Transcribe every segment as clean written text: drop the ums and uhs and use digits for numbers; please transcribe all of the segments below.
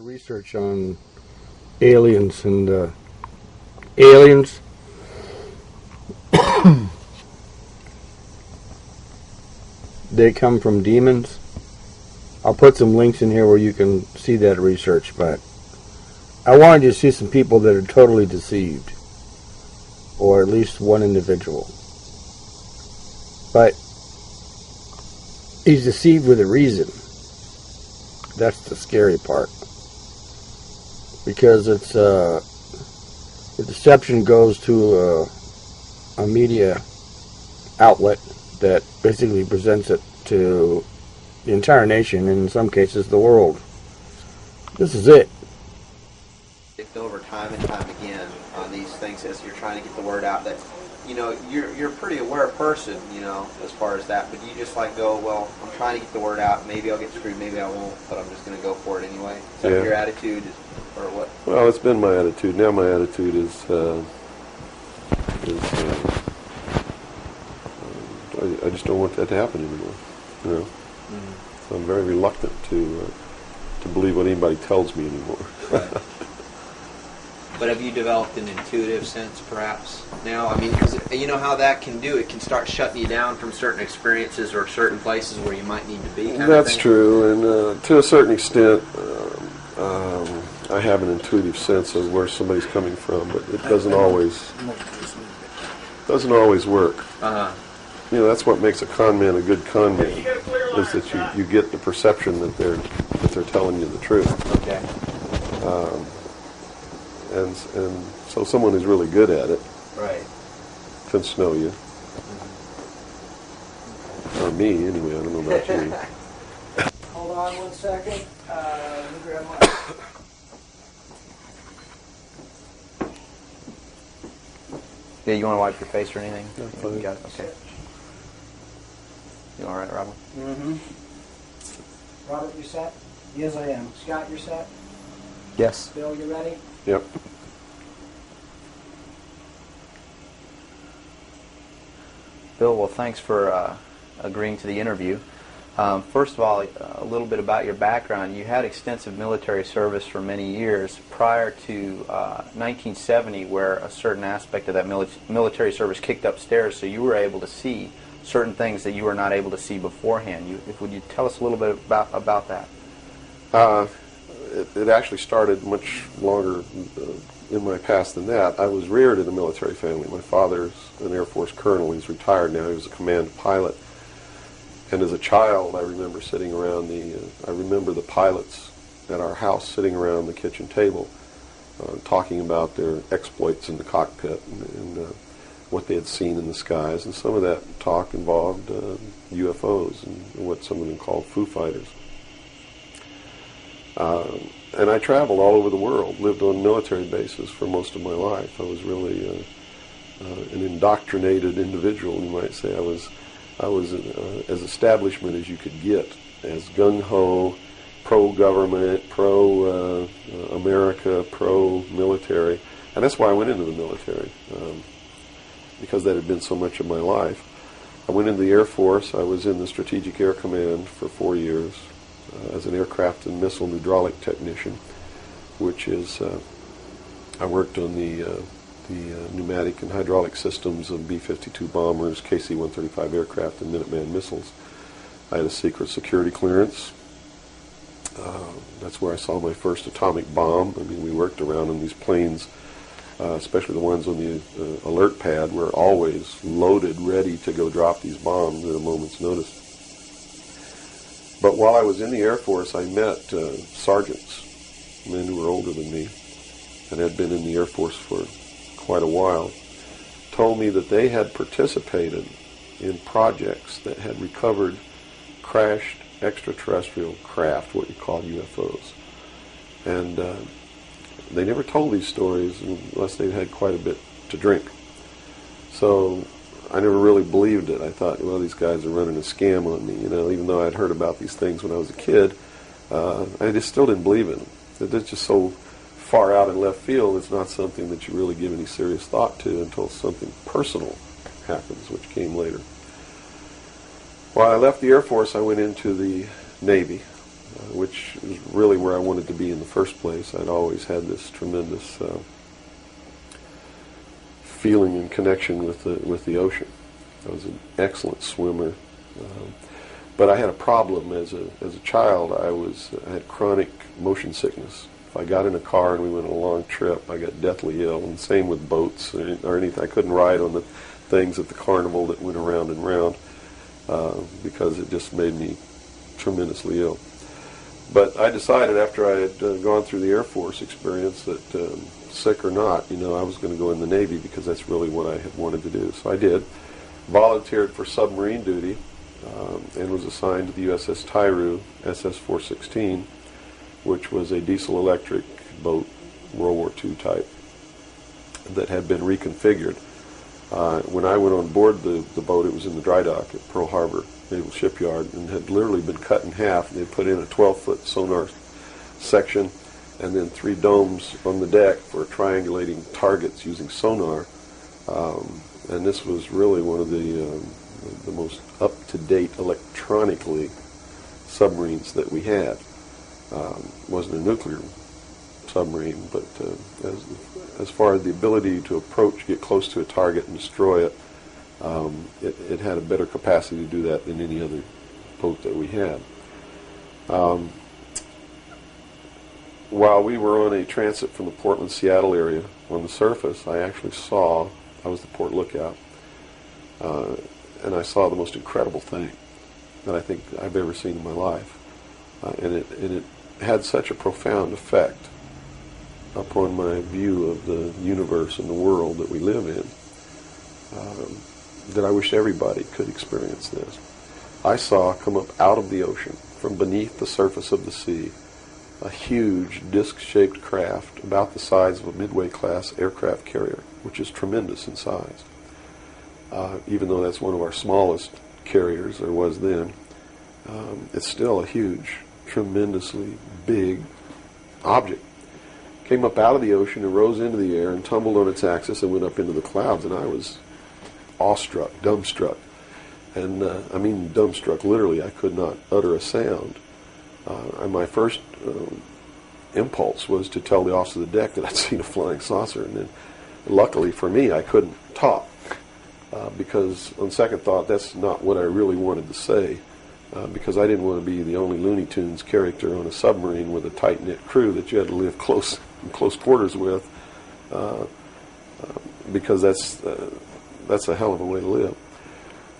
research on aliens, and aliens they come from demons. I'll put some links in here where you can see that research, but I wanted you to see some people that are totally deceived, or at least one individual. But he's deceived with a reason. That's the scary part. Because it's the deception goes to a media outlet that basically presents it to the entire nation, and in some cases the world. This is it. Over time and time again on these things as you're trying to get the word out that, you know, you're a pretty aware person, you know, as far as that, but you just like go, well, I'm trying to get the word out, maybe I'll get screwed, maybe I won't, but I'm just going to go for it anyway. Is that your attitude, or what? Well, it's been my attitude. Now my attitude is I just don't want that to happen anymore, you know. Mm-hmm. So I'm very reluctant to believe what anybody tells me anymore. Right. But have you developed an intuitive sense, perhaps, now? I mean, because you know how that can do. It can start shutting you down from certain experiences or certain places where you might need to be. That's true, and to a certain extent, I have an intuitive sense of where somebody's coming from, but it doesn't always work. Uh-huh. You know, that's what makes a con man a good con man, is that you get the perception that they're telling you the truth. Okay. And so someone who's really good at it, right, can know you. Or me, anyway. I don't know about you. Hold on 1 second. Let me grab my... Yeah, you want to wipe your face or anything? No, fine. You got it? Okay. You all right, Robert? Mm-hmm. Robert, you set? Yes, I am. Scott, you're set? Yes. Bill, you ready? Yep. Bill, well, thanks for agreeing to the interview. First of all, a little bit about your background. You had extensive military service for many years prior to 1970, where a certain aspect of that military service kicked upstairs, so you were able to see certain things that you were not able to see beforehand. Would you tell us a little bit about that? It actually started much longer in my past than that. I was reared in a military family. My father's an Air Force colonel. He's retired now. He was a command pilot. And as a child, I remember sitting around I remember the pilots at our house sitting around the kitchen table talking about their exploits in the cockpit and what they had seen in the skies. And some of that talk involved UFOs and what some of them called Foo Fighters. And I traveled all over the world, lived on military bases for most of my life. I was really an indoctrinated individual, you might say. I was as establishment as you could get, as gung-ho, pro-government, pro-America, pro-military. And that's why I went into the military, because that had been so much of my life. I went into the Air Force. I was in the Strategic Air Command for 4 years as an aircraft and missile hydraulic technician, which is, I worked on the pneumatic and hydraulic systems of B-52 bombers, KC-135 aircraft, and Minuteman missiles. I had a secret security clearance. That's where I saw my first atomic bomb. I mean, we worked around in these planes, especially the ones on the alert pad, were always loaded, ready to go drop these bombs at a moment's notice. But while I was in the Air Force, I met sergeants, men who were older than me, and had been in the Air Force for quite a while, told me that they had participated in projects that had recovered crashed extraterrestrial craft, what you call UFOs. And they never told these stories unless they'd had quite a bit to drink. So I never really believed it. I thought, well, these guys are running a scam on me, you know, even though I'd heard about these things when I was a kid. I just still didn't believe in them. They're just so far out in left field, it's not something that you really give any serious thought to until something personal happens, which came later. While I left the Air Force, I went into the Navy. which is really where I wanted to be in the first place. I'd always had this tremendous feeling and connection with the ocean. I was an excellent swimmer, but I had a problem as a child. I had chronic motion sickness. If I got in a car and we went on a long trip, I got deathly ill. And same with boats or anything. I couldn't ride on the things at the carnival that went around and round because it just made me tremendously ill. But I decided after I had gone through the Air Force experience that sick or not, I was going to go in the Navy because that's really what I had wanted to do. So I did. Volunteered for submarine duty and was assigned to the USS Tyru, SS-416, which was a diesel-electric boat, World War II type, that had been reconfigured. When I went on board the boat, it was in the dry dock at Pearl Harbor Naval Shipyard and had literally been cut in half. They put in a 12-foot sonar section and then 3 domes on the deck for triangulating targets using sonar. And this was really one of the most up-to-date electronically submarines that we had. Wasn't a nuclear submarine, but as far as the ability to approach, get close to a target and destroy it, it had a better capacity to do that than any other boat that we had. While we were on a transit from the Portland-Seattle area on the surface, I was the port lookout, and I saw the most incredible thing that I think I've ever seen in my life. And it had such a profound effect upon my view of the universe and the world that we live in that I wish everybody could experience this. I saw come up out of the ocean, from beneath the surface of the sea, a huge disc-shaped craft about the size of a Midway-class aircraft carrier, which is tremendous in size. Even though that's one of our smallest carriers, or was then, it's still a huge, tremendously big object. Came up out of the ocean and rose into the air and tumbled on its axis and went up into the clouds, and I was awestruck, dumbstruck. And I mean dumbstruck, literally. I could not utter a sound. And my first impulse was to tell the officer of the deck that I'd seen a flying saucer, and then luckily for me I couldn't talk because on second thought that's not what I really wanted to say, because I didn't want to be the only Looney Tunes character on a submarine with a tight-knit crew that you had to live in close quarters with, because that's a hell of a way to live.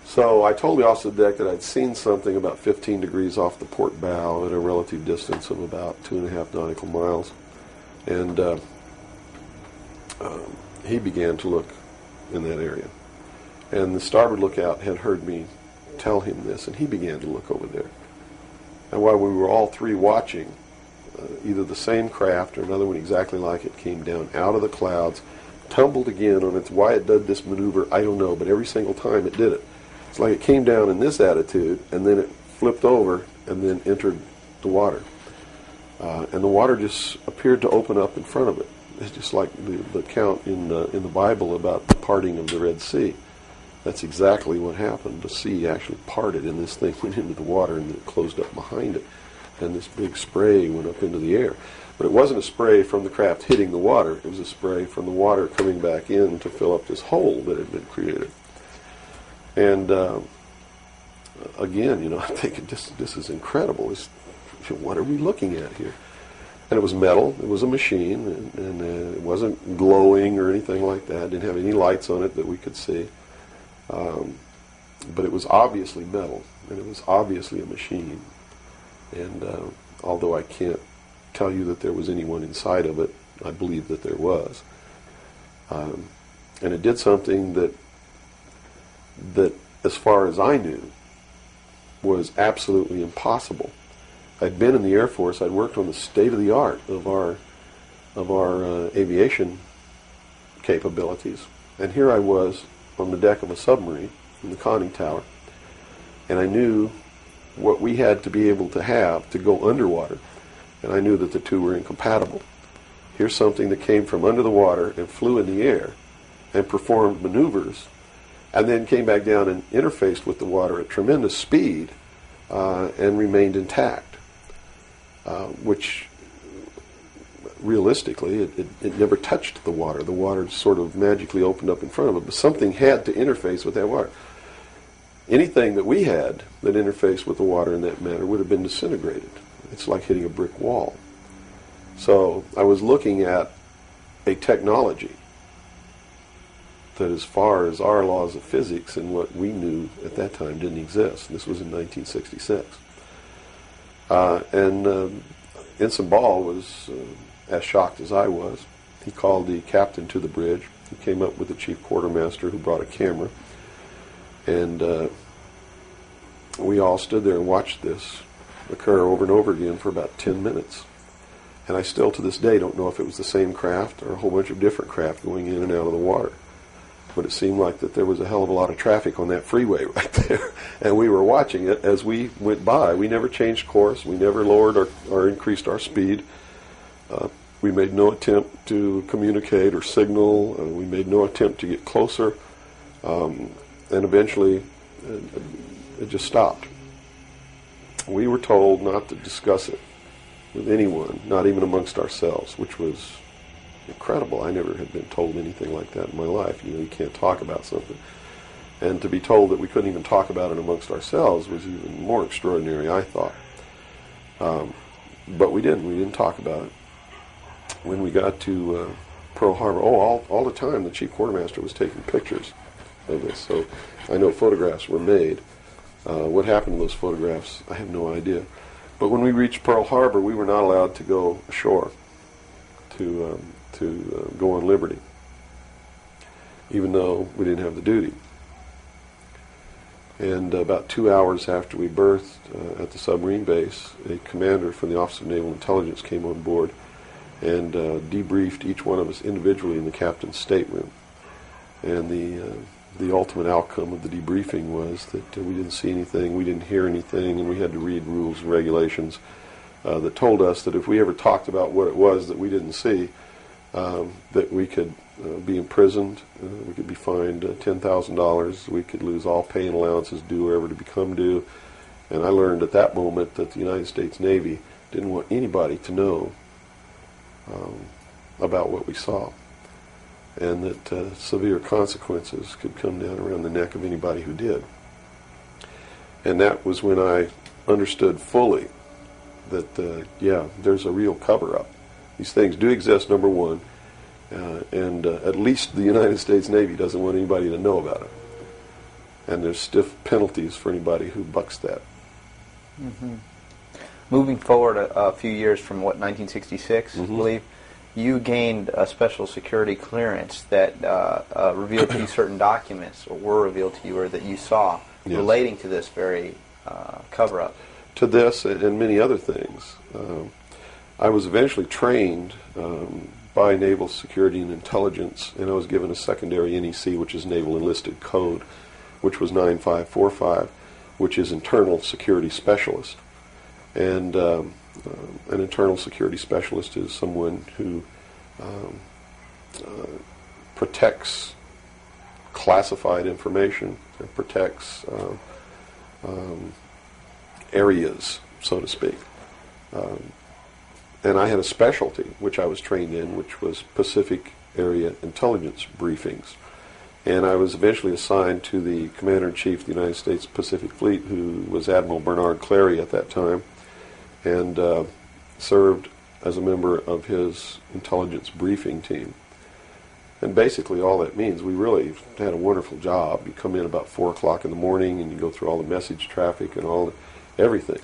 So I told the officer of the deck that I'd seen something about 15 degrees off the port bow at a relative distance of about 2.5 nautical miles. And he began to look in that area. And the starboard lookout had heard me tell him this, and he began to look over there. And while we were all three watching, either the same craft or another one exactly like it came down out of the clouds, tumbled again on its, why it did this maneuver, I don't know, but every single time it did it. It's like it came down in this attitude, and then it flipped over and then entered the water. And the water just appeared to open up in front of it. It's just like the account in the Bible about the parting of the Red Sea. That's exactly what happened. The sea actually parted, and this thing went into the water, and then it closed up behind it. And this big spray went up into the air. But it wasn't a spray from the craft hitting the water. It was a spray from the water coming back in to fill up this hole that had been created. And again, I'm thinking, this is incredible. What are we looking at here? And it was metal. It was a machine, and it wasn't glowing or anything like that. It didn't have any lights on it that we could see. But it was obviously metal, and it was obviously a machine. And although I can't tell you that there was anyone inside of it, I believe that there was. And it did something that, as far as I knew, was absolutely impossible. I'd been in the Air Force. I'd worked on the state-of-the-art of our aviation capabilities. And here I was on the deck of a submarine in the conning tower, and I knew what we had to be able to have to go underwater, and I knew that the two were incompatible. Here's something that came from under the water and flew in the air and performed maneuvers, and then came back down and interfaced with the water at tremendous speed and remained intact. which realistically it never touched the water. The water sort of magically opened up in front of it, but something had to interface with that water. Anything that we had that interfaced with the water in that manner would have been disintegrated. It's like hitting a brick wall. So I was looking at a technology that, as far as our laws of physics and what we knew at that time, didn't exist. This was in 1966. Ensign Ball was as shocked as I was. He called the captain to the bridge. He came up with the chief quartermaster, who brought a camera. And we all stood there and watched this occur over and over again for about 10 minutes. And I still, to this day, don't know if it was the same craft or a whole bunch of different craft going in and out of the water. But it seemed like that there was a hell of a lot of traffic on that freeway right there. And we were watching it as we went by. We never changed course. We never lowered or increased our speed. We made no attempt to communicate or signal. We made no attempt to get closer. And eventually, it just stopped. We were told not to discuss it with anyone, not even amongst ourselves, which was incredible. I never had been told anything like that in my life. You can't talk about something. And to be told that we couldn't even talk about it amongst ourselves was even more extraordinary, I thought. But we didn't. We didn't talk about it. When we got to Pearl Harbor, all the time the chief quartermaster was taking pictures of this. So I know photographs were made. What happened to those photographs, I have no idea. But when we reached Pearl Harbor, we were not allowed to go ashore to go on liberty, even though we didn't have the duty. And about 2 hours after we berthed at the submarine base, a commander from the Office of Naval Intelligence came on board and debriefed each one of us individually in the captain's stateroom. And the ultimate outcome of the debriefing was that we didn't see anything, we didn't hear anything, and we had to read rules and regulations that told us that if we ever talked about what it was that we didn't see, that we could be imprisoned, we could be fined $10,000, we could lose all pay and allowances due or ever to become due. And I learned at that moment that the United States Navy didn't want anybody to know about what we saw, and that severe consequences could come down around the neck of anybody who did. And that was when I understood fully that, yeah, there's a real cover-up. These things do exist, number one, and at least the United States Navy doesn't want anybody to know about it. And there's stiff penalties for anybody who bucks that. Mm-hmm. Moving forward a few years from, 1966, I believe, you gained a special security clearance that revealed to you certain documents, or were revealed to you, or that you saw, yes, relating to this very cover-up. To this and many other things. I was eventually trained by Naval Security and Intelligence, and I was given a secondary NEC, which is Naval Enlisted Code, which was 9545, which is Internal Security Specialist. And an internal security specialist is someone who protects classified information and protects areas, so to speak. And I had a specialty, which I was trained in, which was Pacific Area Intelligence Briefings. And I was eventually assigned to the Commander-in-Chief of the United States Pacific Fleet, who was Admiral Bernard Clary at that time, and served as a member of his intelligence briefing team. And basically all that means, we really had a wonderful job. You come in about 4 o'clock in the morning and you go through all the message traffic and everything.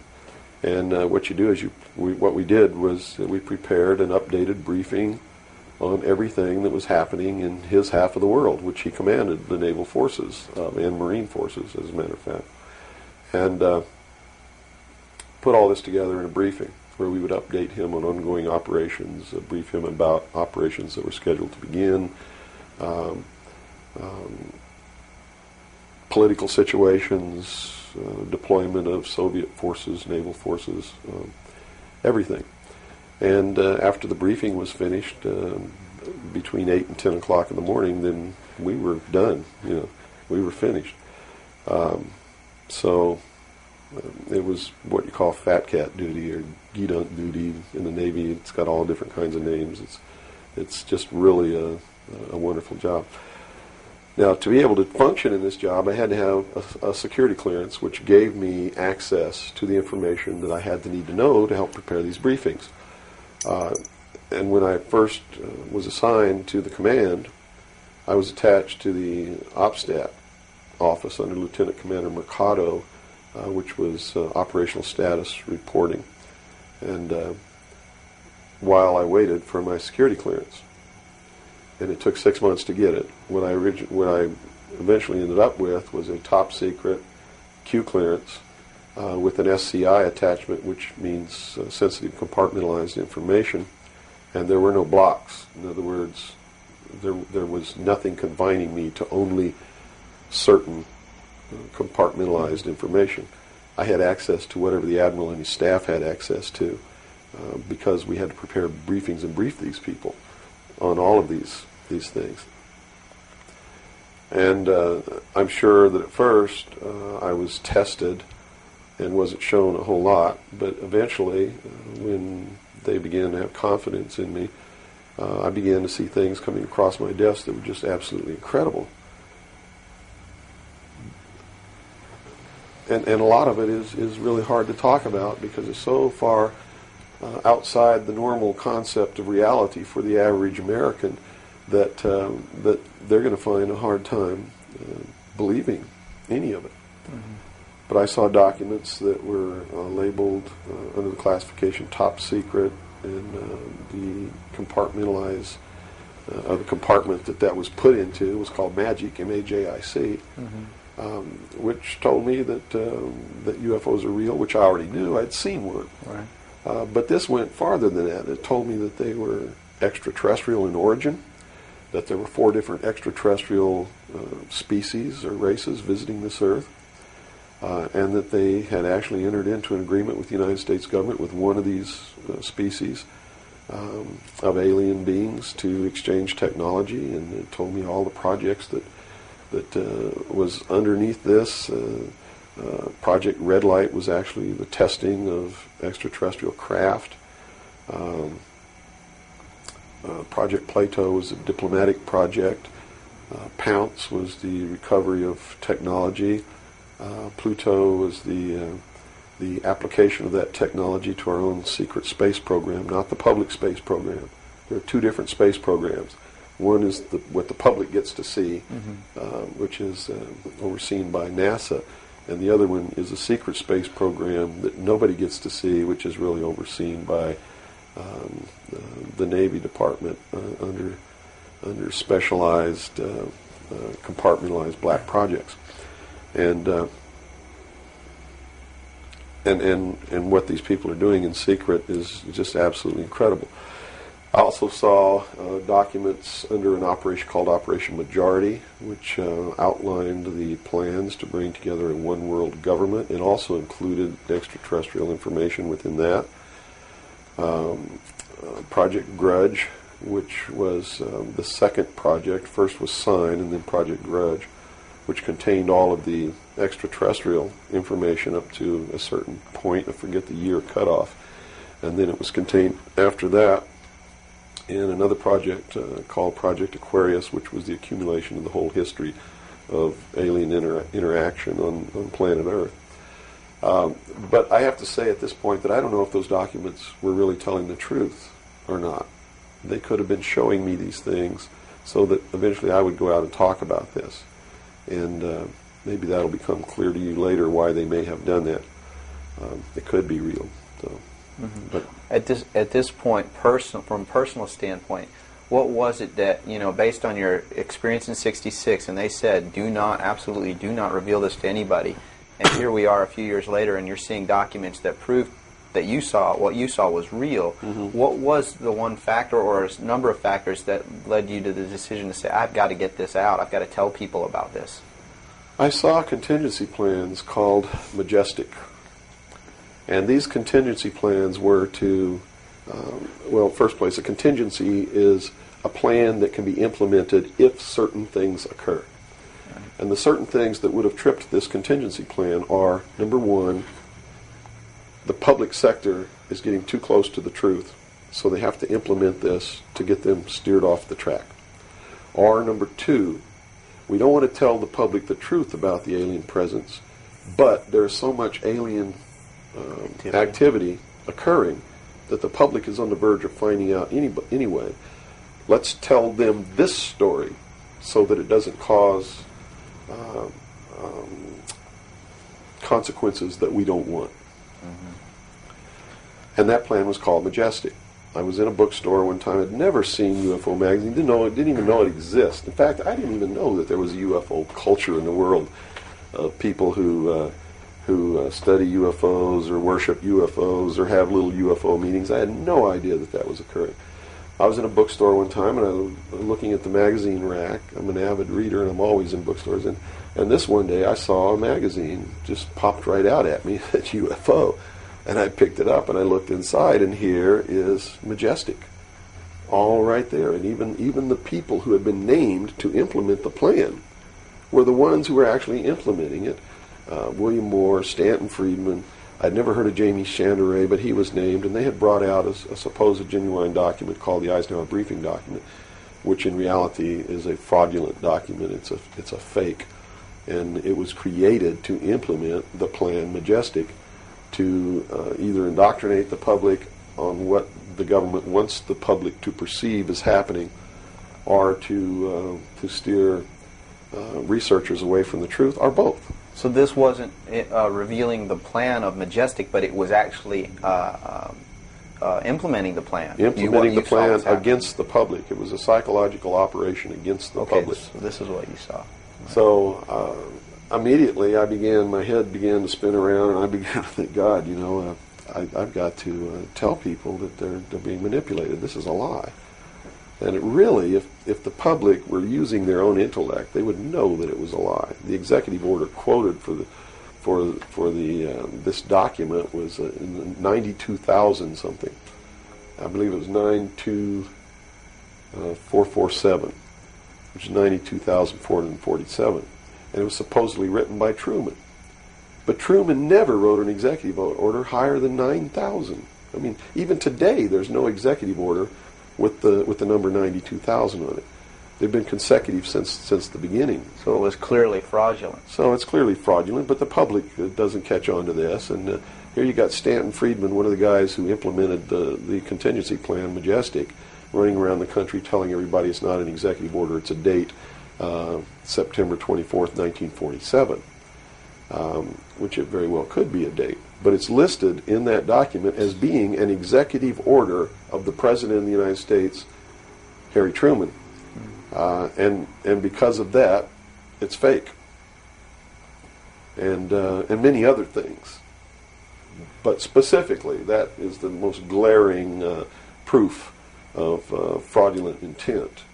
And what you do is what we did was we prepared an updated briefing on everything that was happening in his half of the world, which he commanded the naval forces and marine forces, as a matter of fact. And put all this together in a briefing where we would update him on ongoing operations, brief him about operations that were scheduled to begin, political situations, deployment of Soviet forces, naval forces, everything. And after the briefing was finished, between 8 and 10 o'clock in the morning, then we were done. We were finished. So It was what you call fat cat duty or gedunk duty in the Navy. It's got all different kinds of names. It's just really a wonderful job. Now, to be able to function in this job, I had to have a security clearance, which gave me access to the information that I had to need to know to help prepare these briefings. And when I first was assigned to the command, I was attached to the OPSTAT office under Lieutenant Commander Mercado, which was operational status reporting. And while I waited for my security clearance, and it took 6 months to get it, what I eventually ended up with was a top secret Q clearance with an SCI attachment, which means sensitive compartmentalized information, and there were no blocks. In other words, there was nothing confining me to only certain compartmentalized information. I had access to whatever the admiral and his staff had access to, because we had to prepare briefings and brief these people on all of these things. And I'm sure that at first I was tested and wasn't shown a whole lot, but eventually when they began to have confidence in me, I began to see things coming across my desk that were just absolutely incredible. And a lot of it is really hard to talk about because it's so far outside the normal concept of reality for the average American that they're going to find a hard time believing any of it. Mm-hmm. But I saw documents that were labeled under the classification top secret, and the compartmentalized the compartment that was put into was called MAGIC, M-A-J-I-C, which told me that UFOs are real, which I already knew. I'd seen one. Right. But this went farther than that. It told me that they were extraterrestrial in origin, that there were 4 different extraterrestrial species or races visiting this Earth, and that they had actually entered into an agreement with the United States government with one of these species of alien beings to exchange technology, and it told me all the projects that was underneath this. Project Red Light was actually the testing of extraterrestrial craft. Project Plato was a diplomatic project. Pounce was the recovery of technology. Pluto was the application of that technology to our own secret space program, not the public space program. There are 2 different space programs. One is what the public gets to see, which is overseen by NASA, and the other one is a secret space program that nobody gets to see, which is really overseen by the Navy Department under specialized, compartmentalized black projects. And what these people are doing in secret is just absolutely incredible. I also saw documents under an operation called Operation Majority, which outlined the plans to bring together a one-world government, and also included extraterrestrial information within that. Project Grudge, which was the second project. First was Sign, and then Project Grudge, which contained all of the extraterrestrial information up to a certain point. I forget the year cutoff. And then it was contained after that in another project called Project Aquarius, which was the accumulation of the whole history of alien interaction on planet Earth. But I have to say at this point that I don't know if those documents were really telling the truth or not. They could have been showing me these things so that eventually I would go out and talk about this. And maybe that'll become clear to you later why they may have done that. It could be real. So, but at this point, from a personal standpoint, what was it that, based on your experience in '66, and they said, absolutely do not reveal this to anybody, and here we are a few years later, and you're seeing documents that prove that what you saw was real. What was the one factor or a number of factors that led you to the decision to say, I've got to get this out, I've got to tell people about this? I saw contingency plans called Majestic. And these contingency plans were to, first place, a contingency is a plan that can be implemented if certain things occur. And the certain things that would have tripped this contingency plan are, number one, the public sector is getting too close to the truth, so they have to implement this to get them steered off the track. Or number two, we don't want to tell the public the truth about the alien presence, but there's so much alien activity occurring that the public is on the verge of finding out anyway. Let's tell them this story so that it doesn't cause consequences that we don't want. And that plan was called Majestic. I was in a bookstore one time. I'd never seen UFO magazine. Didn't even know it existed. In fact, I didn't even know that there was a UFO culture in the world of people who study UFOs or worship UFOs or have little UFO meetings. I had no idea that that was occurring. I was in a bookstore one time and I was looking at the magazine rack. I'm an avid reader and I'm always in bookstores. And this one day I saw a magazine just popped right out at me, at UFO. And I picked it up and I looked inside, and here is Majestic, all right there. And even the people who had been named to implement the plan were the ones who were actually implementing it. William Moore, Stanton Friedman. I'd never heard of Jamie Chandray, but he was named, and they had brought out a supposed genuine document called the Eisenhower Briefing Document, which in reality is a fraudulent document. It's a fake, and it was created to implement the plan Majestic, to either indoctrinate the public on what the government wants the public to perceive as happening, or to steer researchers away from the truth, or both. So this wasn't revealing the plan of Majestic, but it was actually implementing the plan. Implementing the plan against the public. It was a psychological operation against the public. So this is what you saw. So immediately my head began to spin around, and I began to think, God, I've got to tell people that they're being manipulated. This is a lie. And it really, if the public were using their own intellect, they would know that it was a lie. The executive order quoted for this document was 92,000 something. I believe it was 92447, which is 92,447. And it was supposedly written by Truman. But Truman never wrote an executive order higher than 9,000. I mean, even today, there's no executive order with the number 92,000 on it. They've been consecutive since the beginning. So it was clearly fraudulent. So it's clearly fraudulent, but the public doesn't catch on to this. And here you got Stanton Friedman, one of the guys who implemented the contingency plan, Majestic, running around the country telling everybody it's not an executive order, it's a date, September 24th, 1947, which it very well could be a date. But it's listed in that document as being an executive order of the President of the United States, Harry Truman. And because of that, it's fake. And many other things. But specifically, that is the most glaring proof of fraudulent intent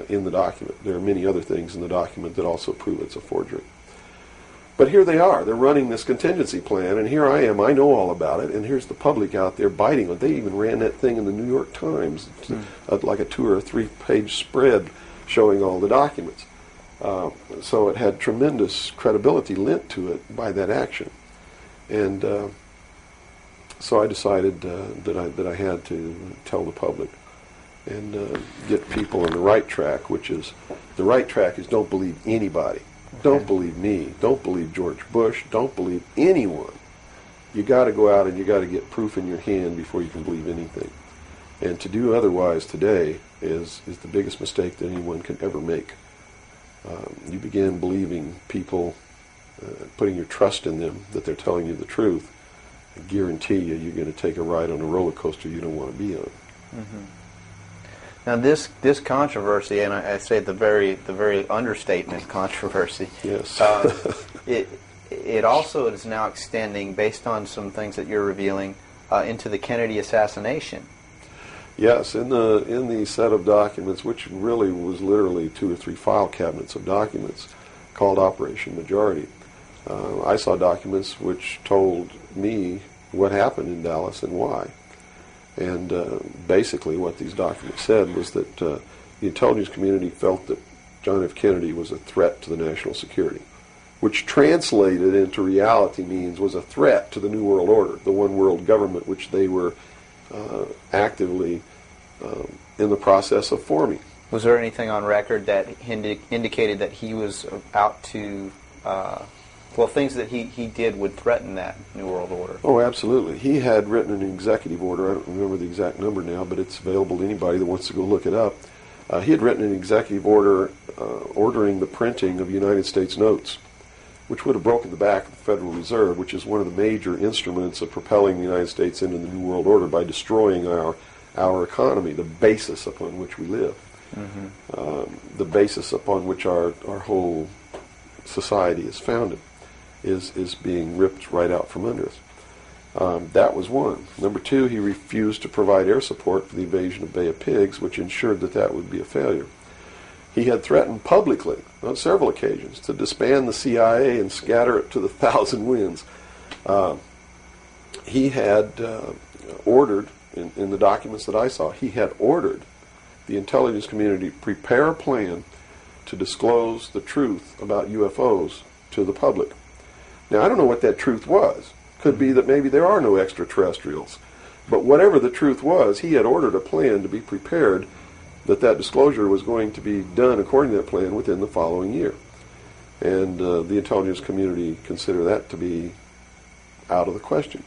in the document. There are many other things in the document that also prove it's a forgery. But here they are. They're running this contingency plan, and here I am. I know all about it, and here's the public out there biting it. They even ran that thing in the New York Times, like a 2 or 3 page spread showing all the documents. So it had tremendous credibility lent to it by that action. And so I decided that I had to tell the public and get people on the right track, which is, the right track is don't believe anybody. Don't believe me. Don't believe George Bush. Don't believe anyone. You got to go out and you got to get proof in your hand before you can believe anything. And to do otherwise today is the biggest mistake that anyone can ever make. You begin believing people, putting your trust in them, that they're telling you the truth. I guarantee you're going to take a ride on a roller coaster you don't want to be on. Mm-hmm. Now this controversy, and I say the very understatement controversy. Yes. It also is now extending, based on some things that you're revealing, into the Kennedy assassination. Yes, in the set of documents, which really was literally 2 or 3 file cabinets of documents, called Operation Majority. I saw documents which told me what happened in Dallas and why. And basically what these documents said was that the intelligence community felt that John F. Kennedy was a threat to the national security, which translated into reality means was a threat to the New World Order, the one world government which they were actively in the process of forming. Was there anything on record that indicated that he was out to, things that he did would threaten that New World Order? Oh, absolutely. He had written an executive order. I don't remember the exact number now, but it's available to anybody that wants to go look it up. He had written an executive order ordering the printing of United States notes, which would have broken the back of the Federal Reserve, which is one of the major instruments of propelling the United States into the New World Order by destroying our economy, the basis upon which we live, the basis upon which our whole society is founded, is being ripped right out from under us. That was one. Number two, he refused to provide air support for the invasion of Bay of Pigs, which ensured that that would be a failure. He had threatened publicly on several occasions to disband the CIA and scatter it to the thousand winds. He had ordered, in the documents that I saw, he had ordered the intelligence community prepare a plan to disclose the truth about UFOs to the public. Now, I don't know what that truth was. Could be that maybe there are no extraterrestrials. But whatever the truth was, he had ordered a plan to be prepared that disclosure was going to be done according to that plan within the following year. And the intelligence community considered that to be out of the question.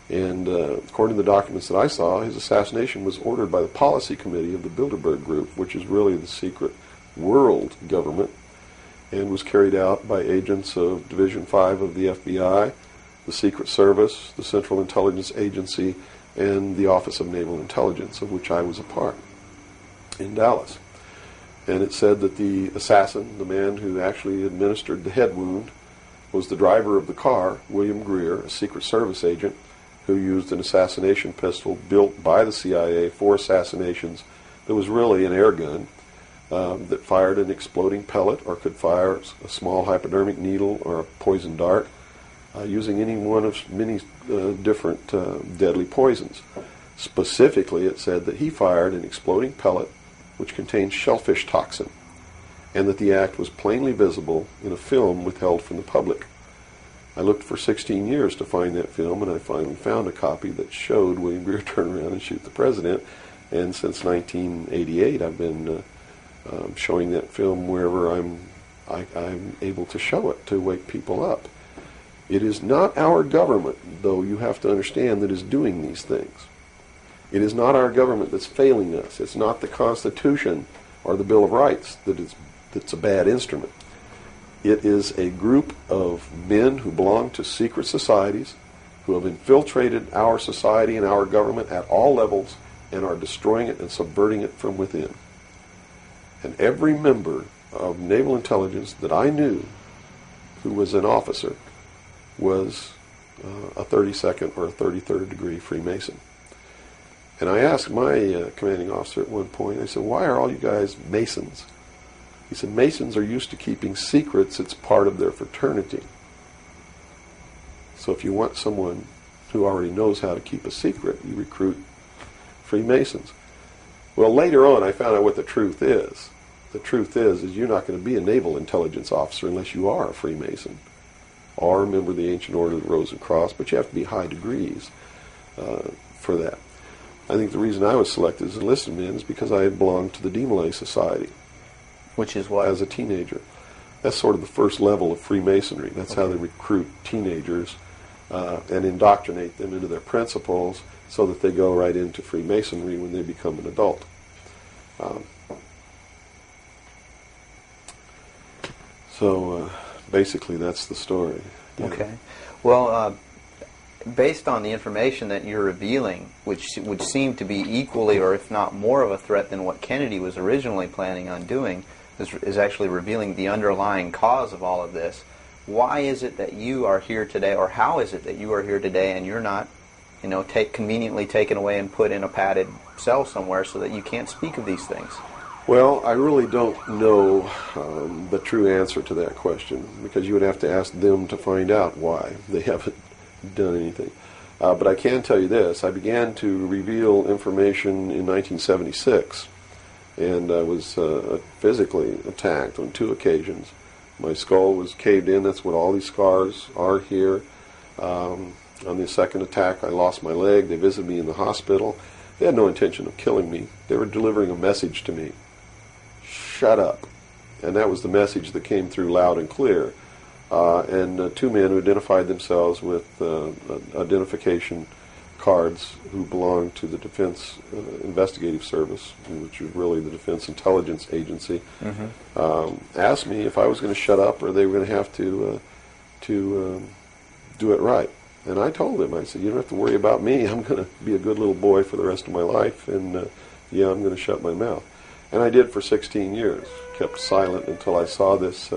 And according to the documents that I saw, his assassination was ordered by the policy committee of the Bilderberg Group, which is really the secret world government, and was carried out by agents of Division 5 of the FBI, the Secret Service, the Central Intelligence Agency, and the Office of Naval Intelligence, of which I was a part, in Dallas. And it said that the assassin, the man who actually administered the head wound, was the driver of the car, William Greer, a Secret Service agent, who used an assassination pistol built by the CIA for assassinations that was really an air gun that fired an exploding pellet or could fire a small hypodermic needle or a poison dart using any one of many different deadly poisons. Specifically, it said that he fired an exploding pellet which contained shellfish toxin, and that the act was plainly visible in a film withheld from the public. I looked for 16 years to find that film, and I finally found a copy that showed William Greer turn around and shoot the president. And since 1988, I've been showing that film wherever I'm able to show it to wake people up. It is not our government, though you have to understand, that is doing these things. It is not our government that's failing us. It's not the Constitution or the Bill of Rights that's a bad instrument. It is a group of men who belong to secret societies who have infiltrated our society and our government at all levels and are destroying it and subverting it from within. And every member of naval intelligence that I knew who was an officer was a 32nd or a 33rd degree Freemason. And I asked my commanding officer at one point, I said, why are all you guys Masons? He said, Masons are used to keeping secrets. It's part of their fraternity. So if you want someone who already knows how to keep a secret, you recruit Freemasons. Well, later on, I found out what the truth is. The truth is you're not going to be a naval intelligence officer unless you are a Freemason or a member of the Ancient Order of the Rose and Cross, but you have to be high degrees for that. I think the reason I was selected as an enlisted man is because I had belonged to the Demolay Society. Which is what? As a teenager. That's sort of the first level of Freemasonry. That's how they recruit teenagers and indoctrinate them into their principles so that they go right into Freemasonry when they become an adult. So basically that's the story. Yeah. Okay. Well, based on the information that you're revealing, which would seem to be equally or if not more of a threat than what Kennedy was originally planning on doing, is actually revealing the underlying cause of all of this. Why is it that you are here today, or how is it that you are here today and you're not, conveniently taken away and put in a padded cell somewhere so that you can't speak of these things? Well, I really don't know the true answer to that question, because you would have to ask them to find out why they haven't done anything. But I can tell you this. I began to reveal information in 1976, and I was physically attacked on 2 occasions My skull was caved in. That's what all these scars are here. On the second attack, I lost my leg. They visited me in the hospital. They had no intention of killing me. They were delivering a message to me. Shut up. And that was the message that came through loud and clear. And two men who identified themselves with identification cards who belonged to the Defense Investigative Service, which is really the Defense Intelligence Agency, asked me if I was going to shut up or they were going to have to do it right. And I told them, I said, you don't have to worry about me. I'm going to be a good little boy for the rest of my life, and yeah, I'm going to shut my mouth. And I did for 16 years. Kept silent until I saw this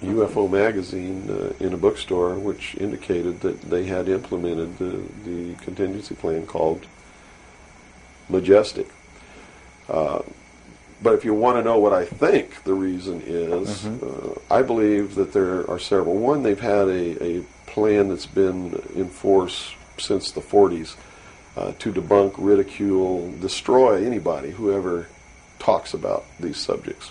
UFO magazine in a bookstore, which indicated that they had implemented the contingency plan called Majestic. But if you want to know what I think the reason is, I believe that there are several. One, they've had a plan that's been in force since the 40s to debunk, ridicule, destroy anybody who ever talks about these subjects.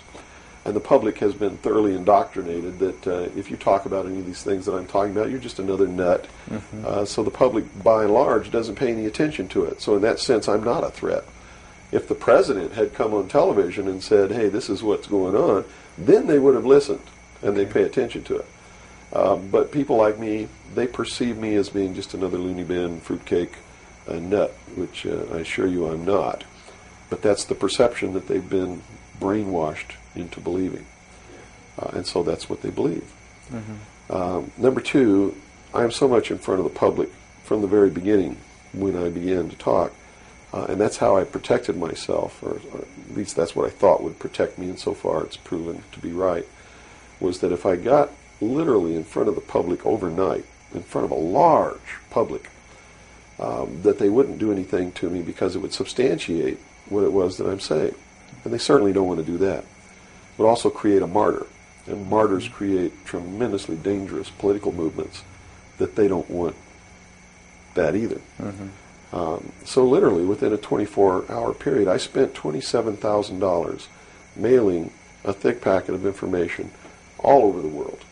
And the public has been thoroughly indoctrinated that if you talk about any of these things that I'm talking about, you're just another nut. So the public, by and large, doesn't pay any attention to it. So in that sense, I'm not a threat. If the president had come on television and said, hey, this is what's going on, then they would have listened and they pay attention to it. But people like me, they perceive me as being just another loony bin, fruitcake, nut, which I assure you I'm not. But that's the perception that they've been brainwashed into believing. And so that's what they believe. Number two, I am so much in front of the public from the very beginning when I began to talk. And that's how I protected myself, or at least that's what I thought would protect me, and so far it's proven to be right, was that if I got literally in front of the public overnight, in front of a large public, that they wouldn't do anything to me because it would substantiate what it was that I'm saying. And they certainly don't want to do that. It would also create a martyr. And martyrs create tremendously dangerous political movements that they don't want that either. So literally within a 24-hour period, I spent $27,000 mailing a thick packet of information all over the world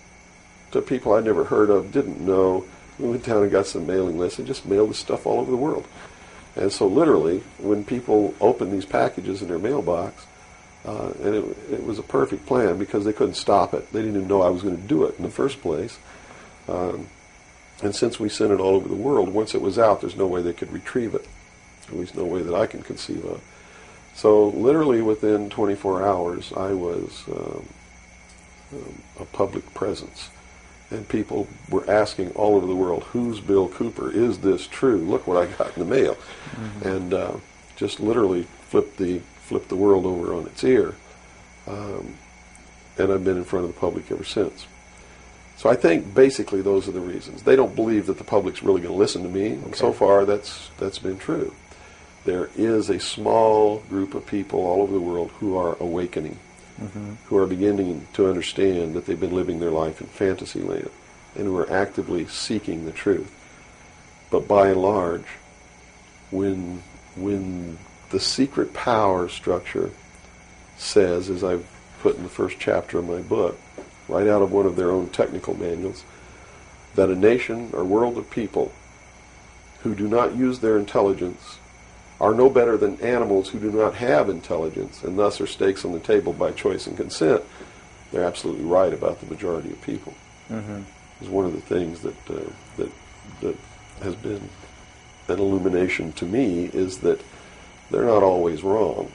to people I'd never heard of, didn't know. We went down and got some mailing lists and just mailed this stuff all over the world. And so literally, when people opened these packages in their mailbox, and it was a perfect plan because they couldn't stop it. They didn't even know I was going to do it in the first place. And since we sent it all over the world, once it was out, there's no way they could retrieve it. At least no way that I can conceive of. So literally within 24 hours, I was a public presence. And people were asking all over the world, who's Bill Cooper? Is this true? Look what I got in the mail. And just literally flipped the world over on its ear. And I've been in front of the public ever since. So I think basically those are the reasons. They don't believe that the public's really going to listen to me. And so far that's been true. There is a small group of people all over the world who are awakening, who are beginning to understand that they've been living their life in fantasy land, and who are actively seeking the truth. But by and large, when the secret power structure says, as I've put in the first chapter of my book, right out of one of their own technical manuals, that a nation or world of people who do not use their intelligence are no better than animals who do not have intelligence, and thus are stakes on the table by choice and consent. They're absolutely right about the majority of people. It's one of the things that has been an illumination to me, is that they're not always wrong.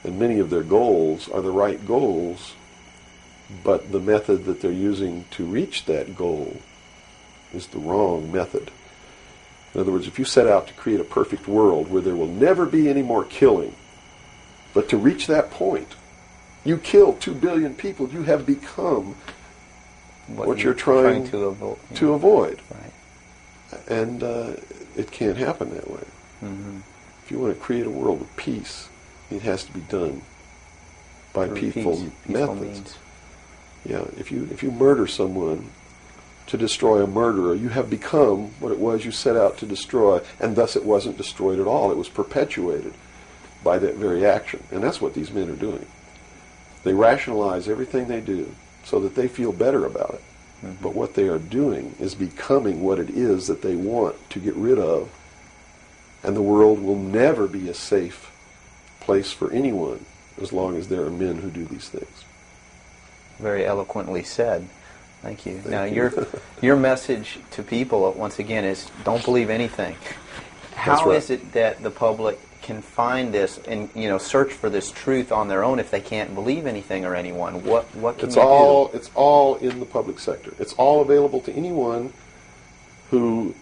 And many of their goals are the right goals, but the method that they're using to reach that goal is the wrong method. In other words, if you set out to create a perfect world where there will never be any more killing, but to reach that point, you kill 2 billion people, you have become what you're trying to avoid. Right. And it can't happen that way. If you want to create a world of peace, it has to be done by peaceful methods. Means. Yeah, if you murder someone to destroy a murderer, you have become what it was you set out to destroy, and thus it wasn't destroyed at all. It was perpetuated by that very action. And that's what these men are doing. They rationalize everything they do so that they feel better about it. Mm-hmm. But what they are doing is becoming what it is that they want to get rid of. And the world will never be a safe place for anyone as long as there are men who do these things. Very eloquently said. Thank you. Now, you. your message to people, once again, is don't believe anything. How right. is it that the public can find this and search for this truth on their own if they can't believe anything or anyone? What can It's you all do? it's all in the public sector. It's all available to anyone who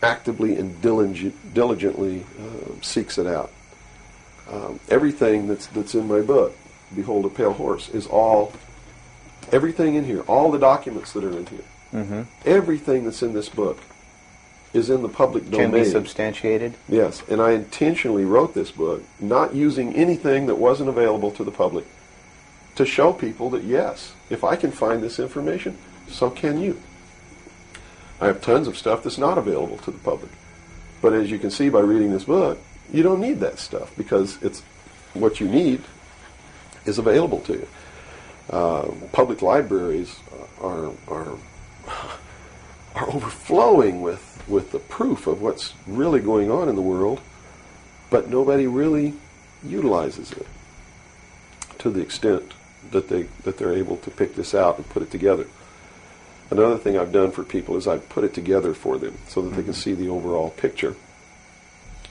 actively and diligently seeks it out. Everything that's in my book, Behold a Pale Horse, is all, everything in here, all the documents that are in here, Mm-hmm. everything that's in this book is in the public domain. Can be substantiated? Yes, and I intentionally wrote this book not using anything that wasn't available to the public to show people that, yes, if I can find this information, so can you. I have tons of stuff that's not available to the public. But as you can see by reading this book, you don't need that stuff because it's what you need is available to you. Public libraries are overflowing with the proof of what's really going on in the world, but nobody really utilizes it to the extent that they're able to pick this out and put it together. Another thing I've done for people is I've put it together for them so that they can see the overall picture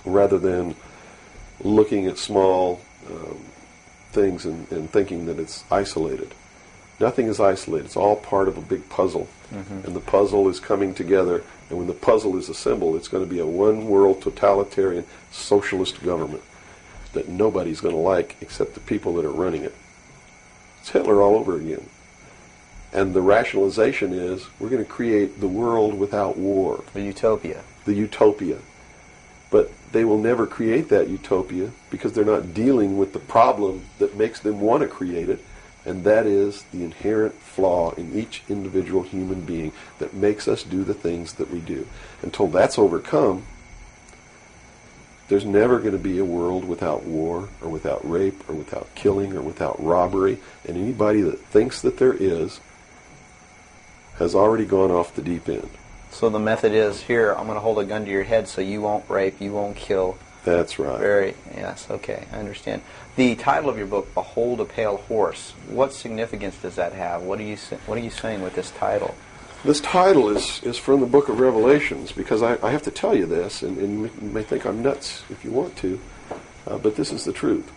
rather than looking at small things and thinking that it's isolated. Nothing is isolated. It's all part of a big puzzle. Mm-hmm. And the puzzle is coming together. And when the puzzle is assembled, it's going to be a one-world totalitarian socialist government that nobody's going to like except the people that are running it. It's Hitler all over again. And the rationalization is we're going to create the world without war. The utopia. The utopia. But they will never create that utopia because they're not dealing with the problem that makes them want to create it, and that is the inherent flaw in each individual human being that makes us do the things that we do. Until that's overcome, there's never going to be a world without war or without rape or without killing or without robbery, and anybody that thinks that there is has already gone off the deep end. So the method is, here, I'm going to hold a gun to your head so you won't rape, you won't kill. That's right. Yes, okay, I understand. The title of your book, Behold a Pale Horse, what significance does that have? What are you saying with this title? This title is from the book of Revelations, because I have to tell you this, and you may think I'm nuts if you want to, but this is the truth.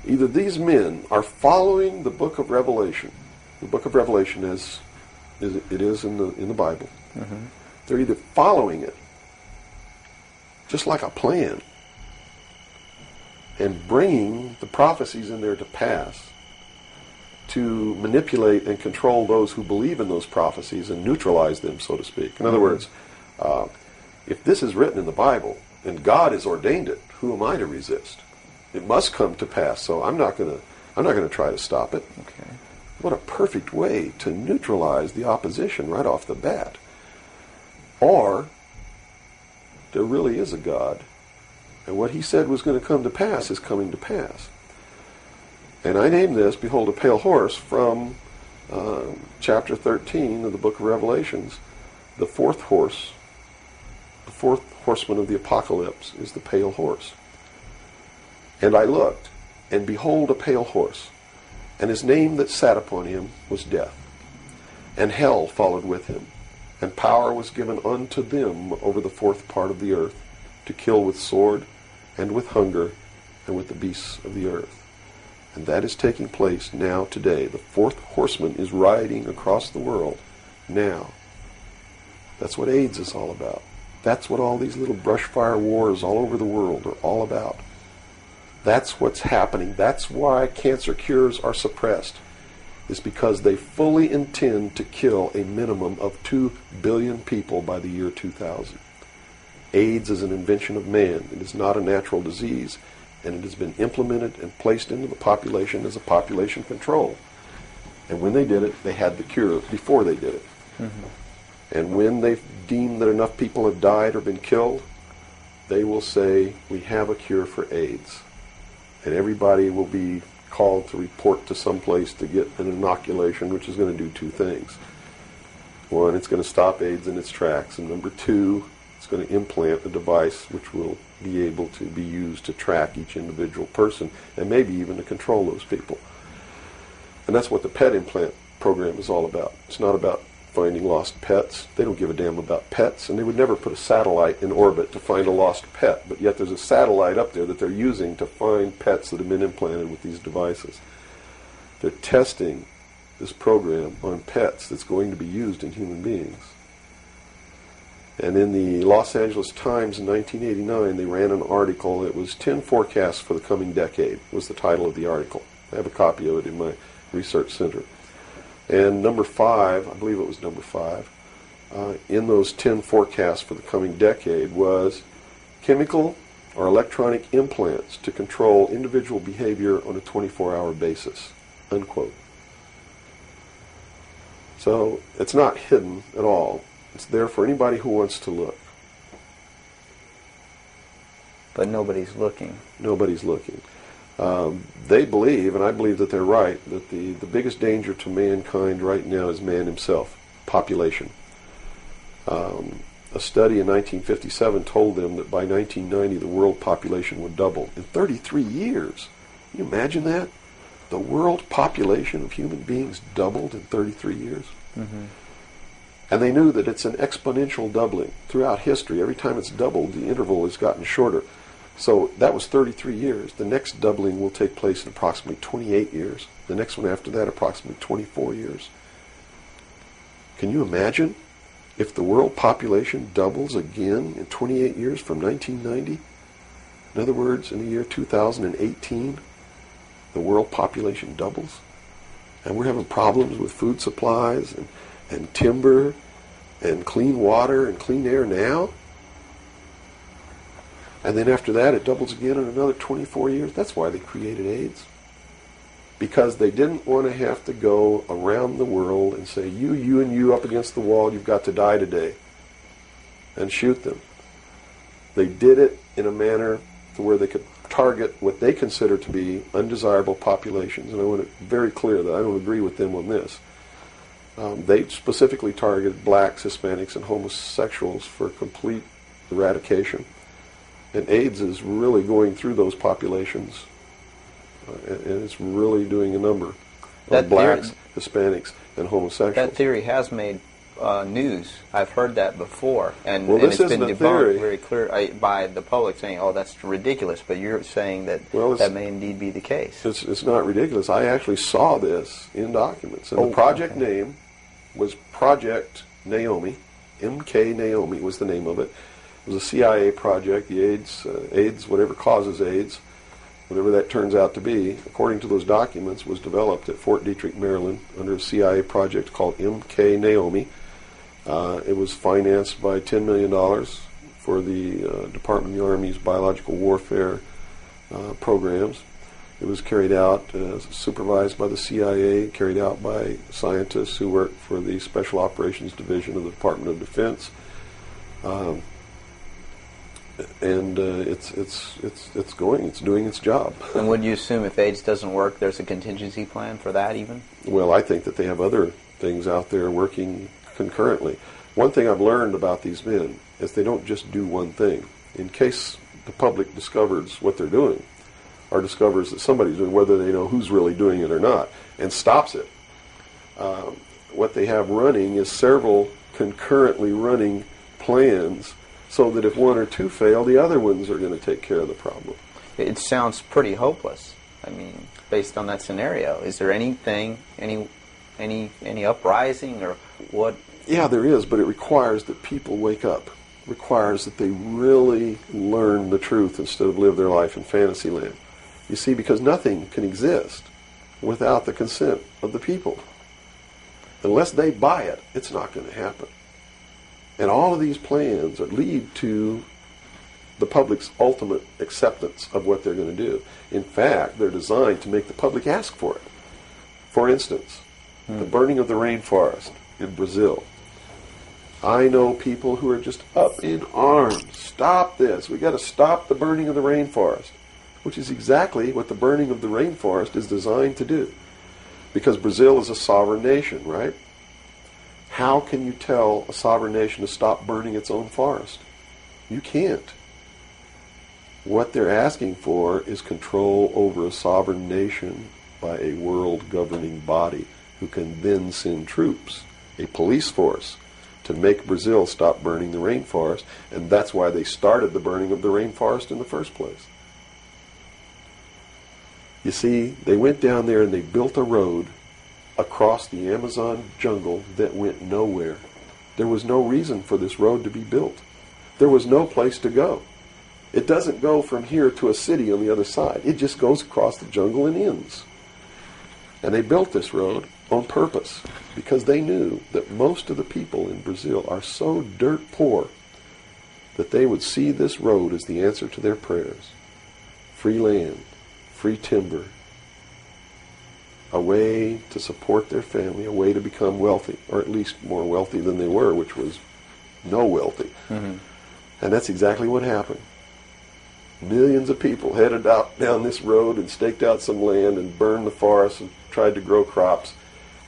Either these men are following the book of Revelation. The book of Revelation is in the Bible. Mm-hmm. They're either following it, just like a plan, and bringing the prophecies in there to pass to manipulate and control those who believe in those prophecies and neutralize them, so to speak. In other words, if this is written in the Bible and God has ordained it, who am I to resist? It must come to pass, so I'm not going to try to stop it. Okay. What a perfect way to neutralize the opposition right off the bat. Or there really is a God, and what he said was going to come to pass is coming to pass. And I named this, Behold a Pale Horse, from chapter 13 of the book of Revelations. The fourth horseman of the apocalypse is the pale horse. And I looked, and behold a pale horse, and his name that sat upon him was Death. And hell followed with him, and power was given unto them over the fourth part of the earth, to kill with sword, and with hunger, and with the beasts of the earth. And that is taking place now today. The fourth horseman is riding across the world now. That's what AIDS is all about. That's what all these little brush fire wars all over the world are all about. That's what's happening. That's why cancer cures are suppressed. Is because they fully intend to kill a minimum of 2 billion people by the year 2000. AIDS is an invention of man. It is not a natural disease, and it has been implemented and placed into the population as a population control. And when they did it, they had the cure before they did it. Mm-hmm. And when they deem that enough people have died or been killed, they will say, we have a cure for AIDS. And everybody will be called to report to some place to get an inoculation, which is going to do two things. One, it's going to stop AIDS in its tracks, and number two, it's going to implant a device which will be able to be used to track each individual person and maybe even to control those people. And that's what the pet implant program is all about. It's not about finding lost pets. They don't give a damn about pets, and they would never put a satellite in orbit to find a lost pet, but yet there's a satellite up there that they're using to find pets that have been implanted with these devices. They're testing this program on pets that's going to be used in human beings. And in the Los Angeles Times in 1989, they ran an article. It was 10 Forecasts for the Coming Decade, was the title of the article. I have a copy of it in my research center. And number 5, I believe it was number 5, in those 10 forecasts for the coming decade was chemical or electronic implants to control individual behavior on a 24-hour basis, unquote. So it's not hidden at all. It's there for anybody who wants to look. But nobody's looking. Nobody's looking. They believe, and I believe that they're right, that the biggest danger to mankind right now is man himself, population. A study in 1957 told them that by 1990 the world population would double. In 33 years. Can you imagine that? The world population of human beings doubled in 33 years. Mm-hmm. And they knew that it's an exponential doubling. Throughout history, every time it's doubled, the interval has gotten shorter. So that was 33 years. The next doubling will take place in approximately 28 years. The next one after that, approximately 24 years. Can you imagine if the world population doubles again in 28 years from 1990? In other words, in the year 2018, the world population doubles. And we're having problems with food supplies and timber and clean water and clean air now. And then after that, it doubles again in another 24 years. That's why they created AIDS. Because they didn't want to have to go around the world and say, you and you up against the wall, you've got to die today. And shoot them. They did it in a manner to where they could target what they consider to be undesirable populations. And I want to be very clear that I don't agree with them on this. They specifically targeted blacks, Hispanics, and homosexuals for complete eradication. And AIDS is really going through those populations, and it's really doing a number on blacks, Hispanics, and homosexuals. That theory has made news. I've heard that before, and this it's been isn't a debunked theory. very clear by the public, saying, "Oh, that's ridiculous." But you're saying that that may indeed be the case. It's not ridiculous. I actually saw this in documents, and the project name was Project Naomi. MK Naomi was the name of it. It was a CIA project. The AIDS, whatever causes AIDS, whatever that turns out to be, according to those documents, was developed at Fort Detrick, Maryland, under a CIA project called MK Naomi. It was financed by $10 million for the Department of the Army's biological warfare programs. It was carried out, supervised by the CIA, carried out by scientists who worked for the Special Operations Division of the Department of Defense. And it's doing its job. And would you assume if AIDS doesn't work, there's a contingency plan for that even? Well, I think that they have other things out there working concurrently. One thing I've learned about these men is they don't just do one thing. In case the public discovers what they're doing, or discovers that somebody's doing, whether they know who's really doing it or not, and stops it, what they have running is several concurrently running plans, so that if one or two fail, the other ones are going to take care of the problem. It sounds pretty hopeless. I mean, based on that scenario, is there anything, any uprising or what? Yeah, there is, but it requires that people wake up. It requires that they really learn the truth instead of live their life in fantasy land. You see, because nothing can exist without the consent of the people. Unless they buy it, it's not going to happen. And all of these plans lead to the public's ultimate acceptance of what they're going to do. In fact, they're designed to make the public ask for it. For instance, the burning of the rainforest in Brazil. I know people who are just up in arms. Stop this. We've got to stop the burning of the rainforest. which is exactly what the burning of the rainforest is designed to do. Because Brazil is a sovereign nation, right? How can you tell a sovereign nation to stop burning its own forest? You can't. What they're asking for is control over a sovereign nation by a world governing body who can then send troops, a police force, to make Brazil stop burning the rainforest, and that's why they started the burning of the rainforest in the first place. You see, they went down there and they built a road across the Amazon jungle that went nowhere. There was no reason for this road to be built. There was no place to go. It doesn't go from here to a city on the other side. It just goes across the jungle and ends. And they built this road on purpose because they knew that most of the people in Brazil are so dirt poor that they would see this road as the answer to their prayers. Free land, free timber, a way to support their family, a way to become wealthy, or at least more wealthy than they were, which was no wealthy. Mm-hmm. And that's exactly what happened. Millions of people headed out down this road and staked out some land and burned the forest and tried to grow crops.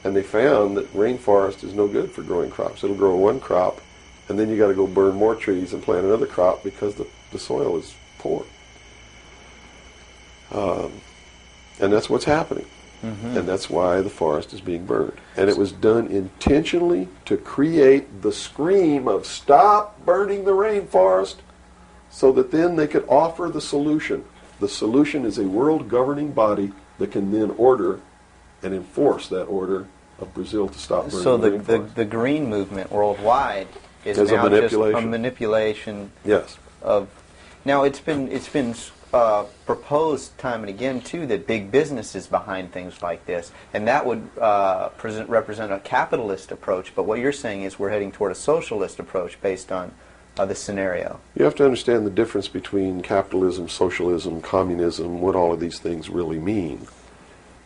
And they found that rainforest is no good for growing crops. It'll grow one crop, and then you got to go burn more trees and plant another crop because the soil is poor. And that's what's happening. Mm-hmm. And that's why the forest is being burned. And it was done intentionally to create the scream of stop burning the rainforest, so that then they could offer the solution. The solution is a world governing body that can then order and enforce that order of Brazil to stop burning the rainforest. So the green movement worldwide is now just a manipulation. Yes. Of. Now it's been proposed time and again too that big business is behind things like this, and that would represent a capitalist approach. But what you're saying is we're heading toward a socialist approach based on this scenario. You have to understand the difference between capitalism, socialism, communism, what all of these things really mean.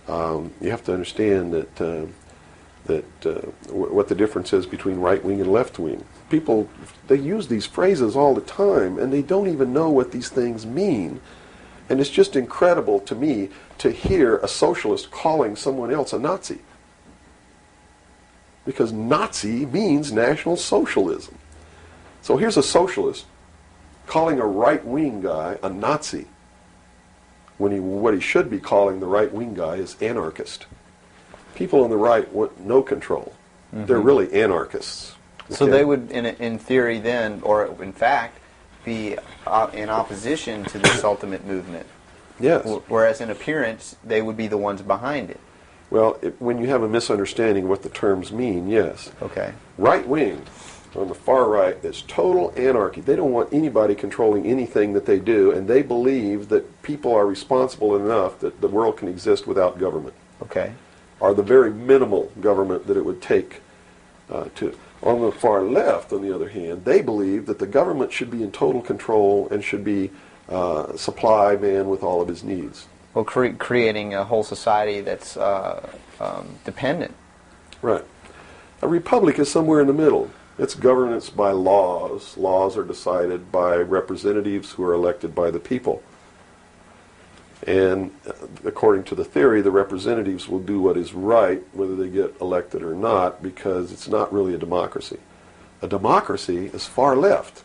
You have to understand what the difference is between right wing and left wing. People, they use these phrases all the time, and they don't even know what these things mean. And it's just incredible to me to hear a socialist calling someone else a Nazi. Because Nazi means National Socialism. So here's a socialist calling a right-wing guy a Nazi, when what he should be calling the right-wing guy is anarchist. People on the right want no control. Mm-hmm. They're really anarchists. Okay? So they would, in theory then, or in fact, be in opposition to this ultimate movement. Yes. Whereas in appearance, they would be the ones behind it. Well, when you have a misunderstanding of what the terms mean, yes. Okay. Right-wing, on the far right, is total anarchy. They don't want anybody controlling anything that they do, and they believe that people are responsible enough that the world can exist without government. Okay. Or the very minimal government that it would take to. On the far left, on the other hand, they believe that the government should be in total control and should be supply man with all of his needs. Well, creating a whole society that's dependent. Right. A republic is somewhere in the middle. It's governance by laws. Laws are decided by representatives who are elected by the people. And according to the theory, the representatives will do what is right, whether they get elected or not, because it's not really a democracy. A democracy is far left.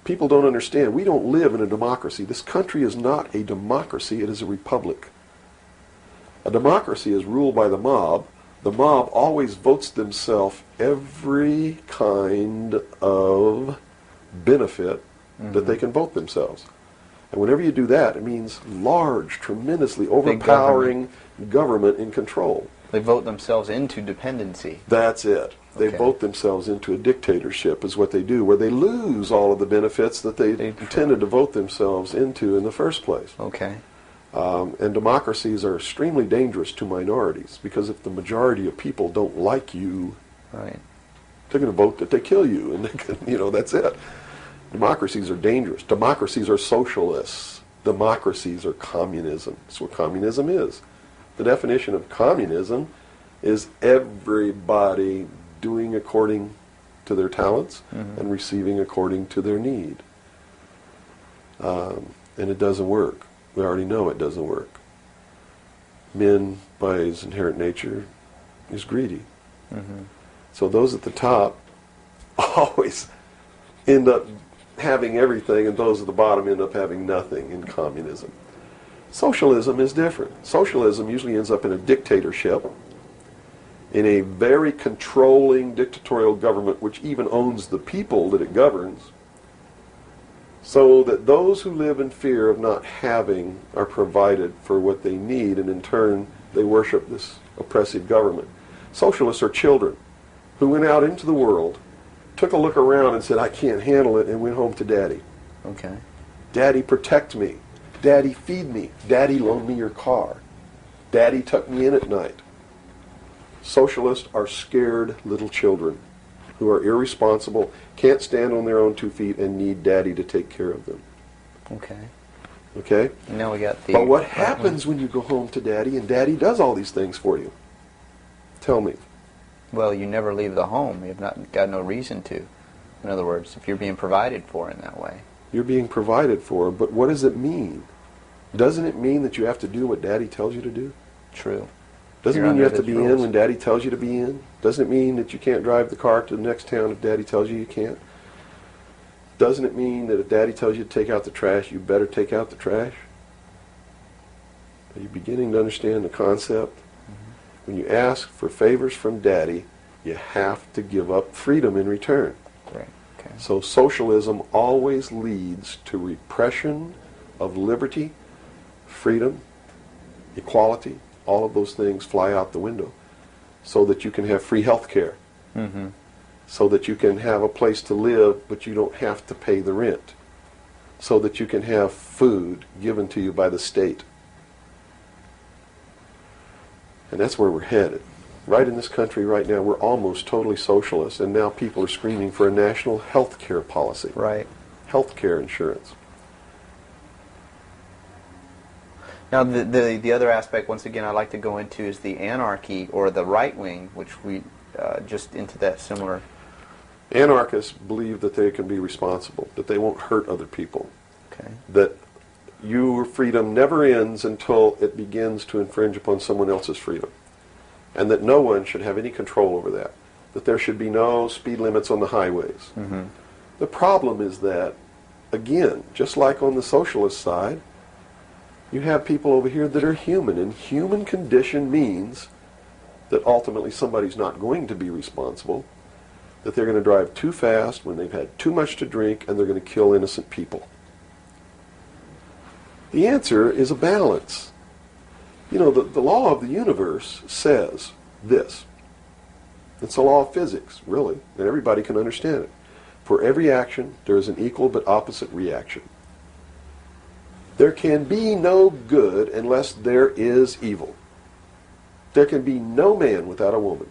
People don't understand. We don't live in a democracy. This country is not a democracy. It is a republic. A democracy is ruled by the mob. The mob always votes themselves every kind of benefit that they can vote themselves. And whenever you do that, it means large, tremendously overpowering government in control. They vote themselves into dependency. That's it. They Okay. vote themselves into a dictatorship is what they do, where they lose all of the benefits that they intended to vote themselves into in the first place. Okay. And democracies are extremely dangerous to minorities, because if the majority of people don't like you, Right. they're going to vote that they kill you, and they can, that's it. Democracies are dangerous. Democracies are socialists. Democracies are communism. That's what communism is. The definition of communism is everybody doing according to their talents and receiving according to their need. And it doesn't work. We already know it doesn't work. Men, by his inherent nature, is greedy. Mm-hmm. So those at the top always end up having everything, and those at the bottom end up having nothing in communism. Socialism is different. Socialism usually ends up in a dictatorship, in a very controlling dictatorial government which even owns the people that it governs, so that those who live in fear of not having are provided for what they need, and in turn they worship this oppressive government. Socialists are children who went out into the world, took a look around and said, I can't handle it, and went home to Daddy. Okay. Daddy, protect me. Daddy, feed me. Daddy, loan me your car. Daddy, tuck me in at night. Socialists are scared little children who are irresponsible, can't stand on their own 2 feet, and need Daddy to take care of them. Okay. Okay? And now we got the... But what happens when you go home to Daddy and Daddy does all these things for you? Tell me. Well, you never leave the home. You've not got no reason to. In other words, if you're being provided for in that way. You're being provided for, but what does it mean? Doesn't it mean that you have to do what Daddy tells you to do? True. Doesn't You're mean you under have to his be in rules. when Daddy tells you to be in. Doesn't it mean that you can't drive the car to the next town if Daddy tells you you can't. Doesn't it mean that if Daddy tells you to take out the trash, you better take out the trash? Are you beginning to understand the concept? When you ask for favors from Daddy, you have to give up freedom in return. Right. Okay. So socialism always leads to repression of liberty, freedom, equality. All of those things fly out the window so that you can have free health care, Mm-hmm. so that you can have a place to live but you don't have to pay the rent, so that you can have food given to you by the state. And that's where we're headed. Right in this country right now, we're almost totally socialist, and now people are screaming for a national health care policy, Right. health care insurance. Now, the other aspect, once again, I'd like to go into is the anarchy or the right wing, which we just into that similar. Anarchists believe that they can be responsible, that they won't hurt other people, Okay. that your freedom never ends until it begins to infringe upon someone else's freedom, and that no one should have any control over that there should be no speed limits on the highways. Mm-hmm. The problem is that, again, just like on the socialist side, you have people over here that are human, and human condition means that ultimately somebody's not going to be responsible, that they're going to drive too fast when they've had too much to drink, and they're going to kill innocent people. The answer is a balance. You know, the law of the universe says this. It's a law of physics, really, and everybody can understand it. For every action, there is an equal but opposite reaction. There can be no good unless there is evil. There can be no man without a woman.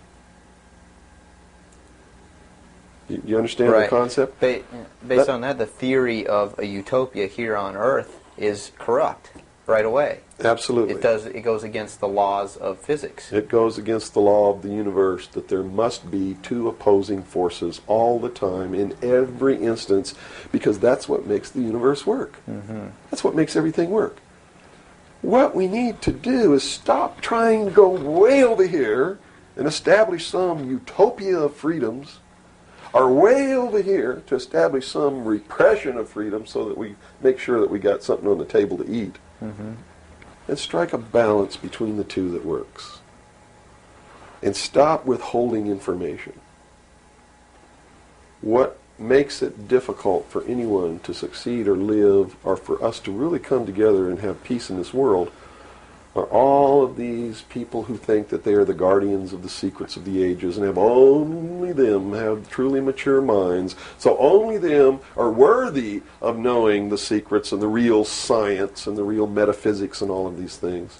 You understand Right. the concept? Based on that, the theory of a utopia here on Earth is corrupt right away. Absolutely. It goes against the laws of physics. It goes against the law of the universe that there must be two opposing forces all the time in every instance, because that's what makes the universe work. Mm-hmm. That's what makes everything work. What we need to do is stop trying to go way over here and establish some utopia of freedoms, or way over here to establish some repression of freedom so that we make sure that we got something on the table to eat. Mm-hmm. And strike a balance between the two that works. And stop withholding information. What makes it difficult for anyone to succeed or live, or for us to really come together and have peace in this world, are all of these people who think that they are the guardians of the secrets of the ages, and only them have truly mature minds, so only them are worthy of knowing the secrets and the real science and the real metaphysics and all of these things.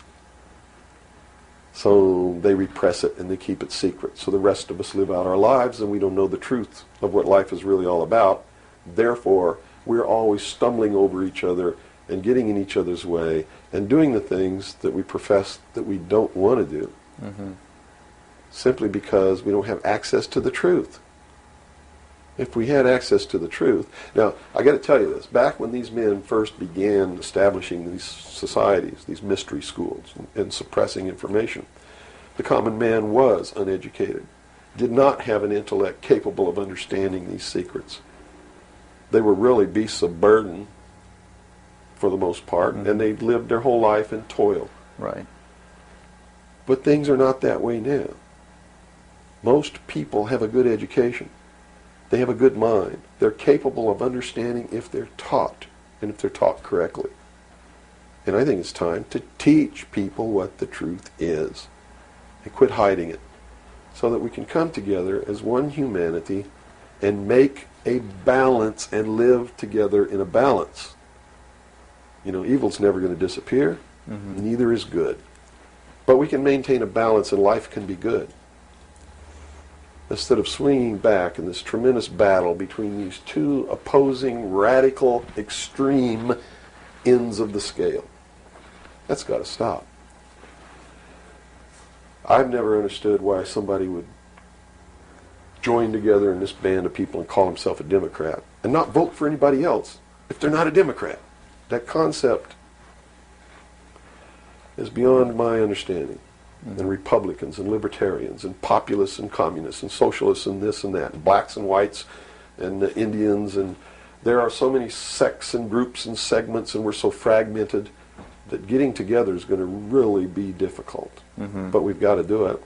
So they repress it and they keep it secret, so the rest of us live out our lives and we don't know the truth of what life is really all about. Therefore, we're always stumbling over each other and getting in each other's way and doing the things that we profess that we don't want to do, Mm-hmm. simply because we don't have access to the truth. If we had access to the truth. Now, I got to tell you this. Back when these men first began establishing these societies, these mystery schools, and suppressing information, the common man was uneducated, did not have an intellect capable of understanding these secrets. They were really beasts of burden for the most part, and they lived their whole life in toil. Right. But things are not that way now. Most people have a good education. They have a good mind. They're capable of understanding if they're taught, and if they're taught correctly. And I think it's time to teach people what the truth is and quit hiding it, so that we can come together as one humanity and make a balance and live together in a balance. You know, evil's never going to disappear, neither is good. But we can maintain a balance and life can be good. Instead of swinging back in this tremendous battle between these two opposing, radical, extreme ends of the scale. That's got to stop. I've never understood why somebody would join together in this band of people and call himself a Democrat and not vote for anybody else if they're not a Democrat. That concept is beyond my understanding. And Republicans and Libertarians and Populists and Communists and Socialists and this and that, and blacks and whites and Indians, and there are so many sects and groups and segments, and we're so fragmented that getting together is going to really be difficult. But we've got to do it.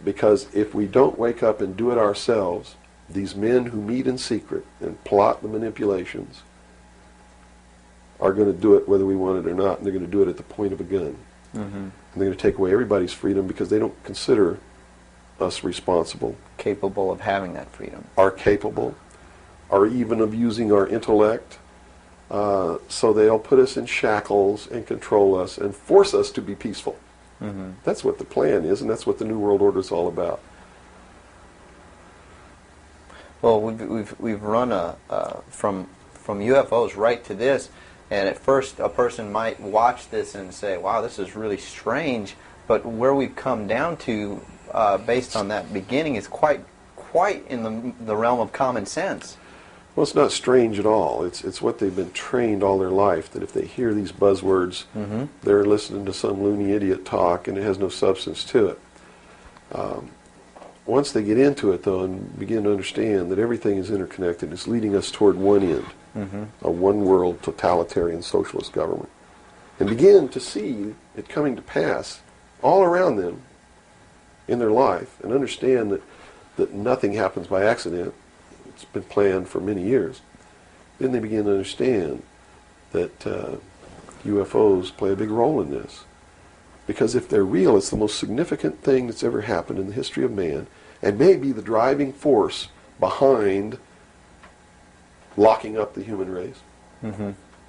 Because if we don't wake up and do it ourselves, these men who meet in secret and plot the manipulations are going to do it whether we want it or not, and they're going to do it at the point of a gun. And they're going to take away everybody's freedom because they don't consider us responsible. Capable of having that freedom. Are capable, or even of using our intellect. So they'll put us in shackles and control us and force us to be peaceful. That's what the plan is, and that's what the New World Order is all about. Well, we've run from UFOs right to this, and at first a person might watch this and say, "Wow, this is really strange." But where we've come down to, based on that beginning, is quite in the realm of common sense. Well, it's not strange at all. It's what they've been trained all their life, that if they hear these buzzwords, they're listening to some loony idiot talk, and it has no substance to it. Once they get into it, though, and begin to understand that everything is interconnected, it's leading us toward one end, a one-world totalitarian socialist government, and begin to see it coming to pass all around them in their life, and understand that nothing happens by accident. It's been planned for many years. Then they begin to understand that UFOs play a big role in this. Because if they're real, it's the most significant thing that's ever happened in the history of man, and may be the driving force behind locking up the human race.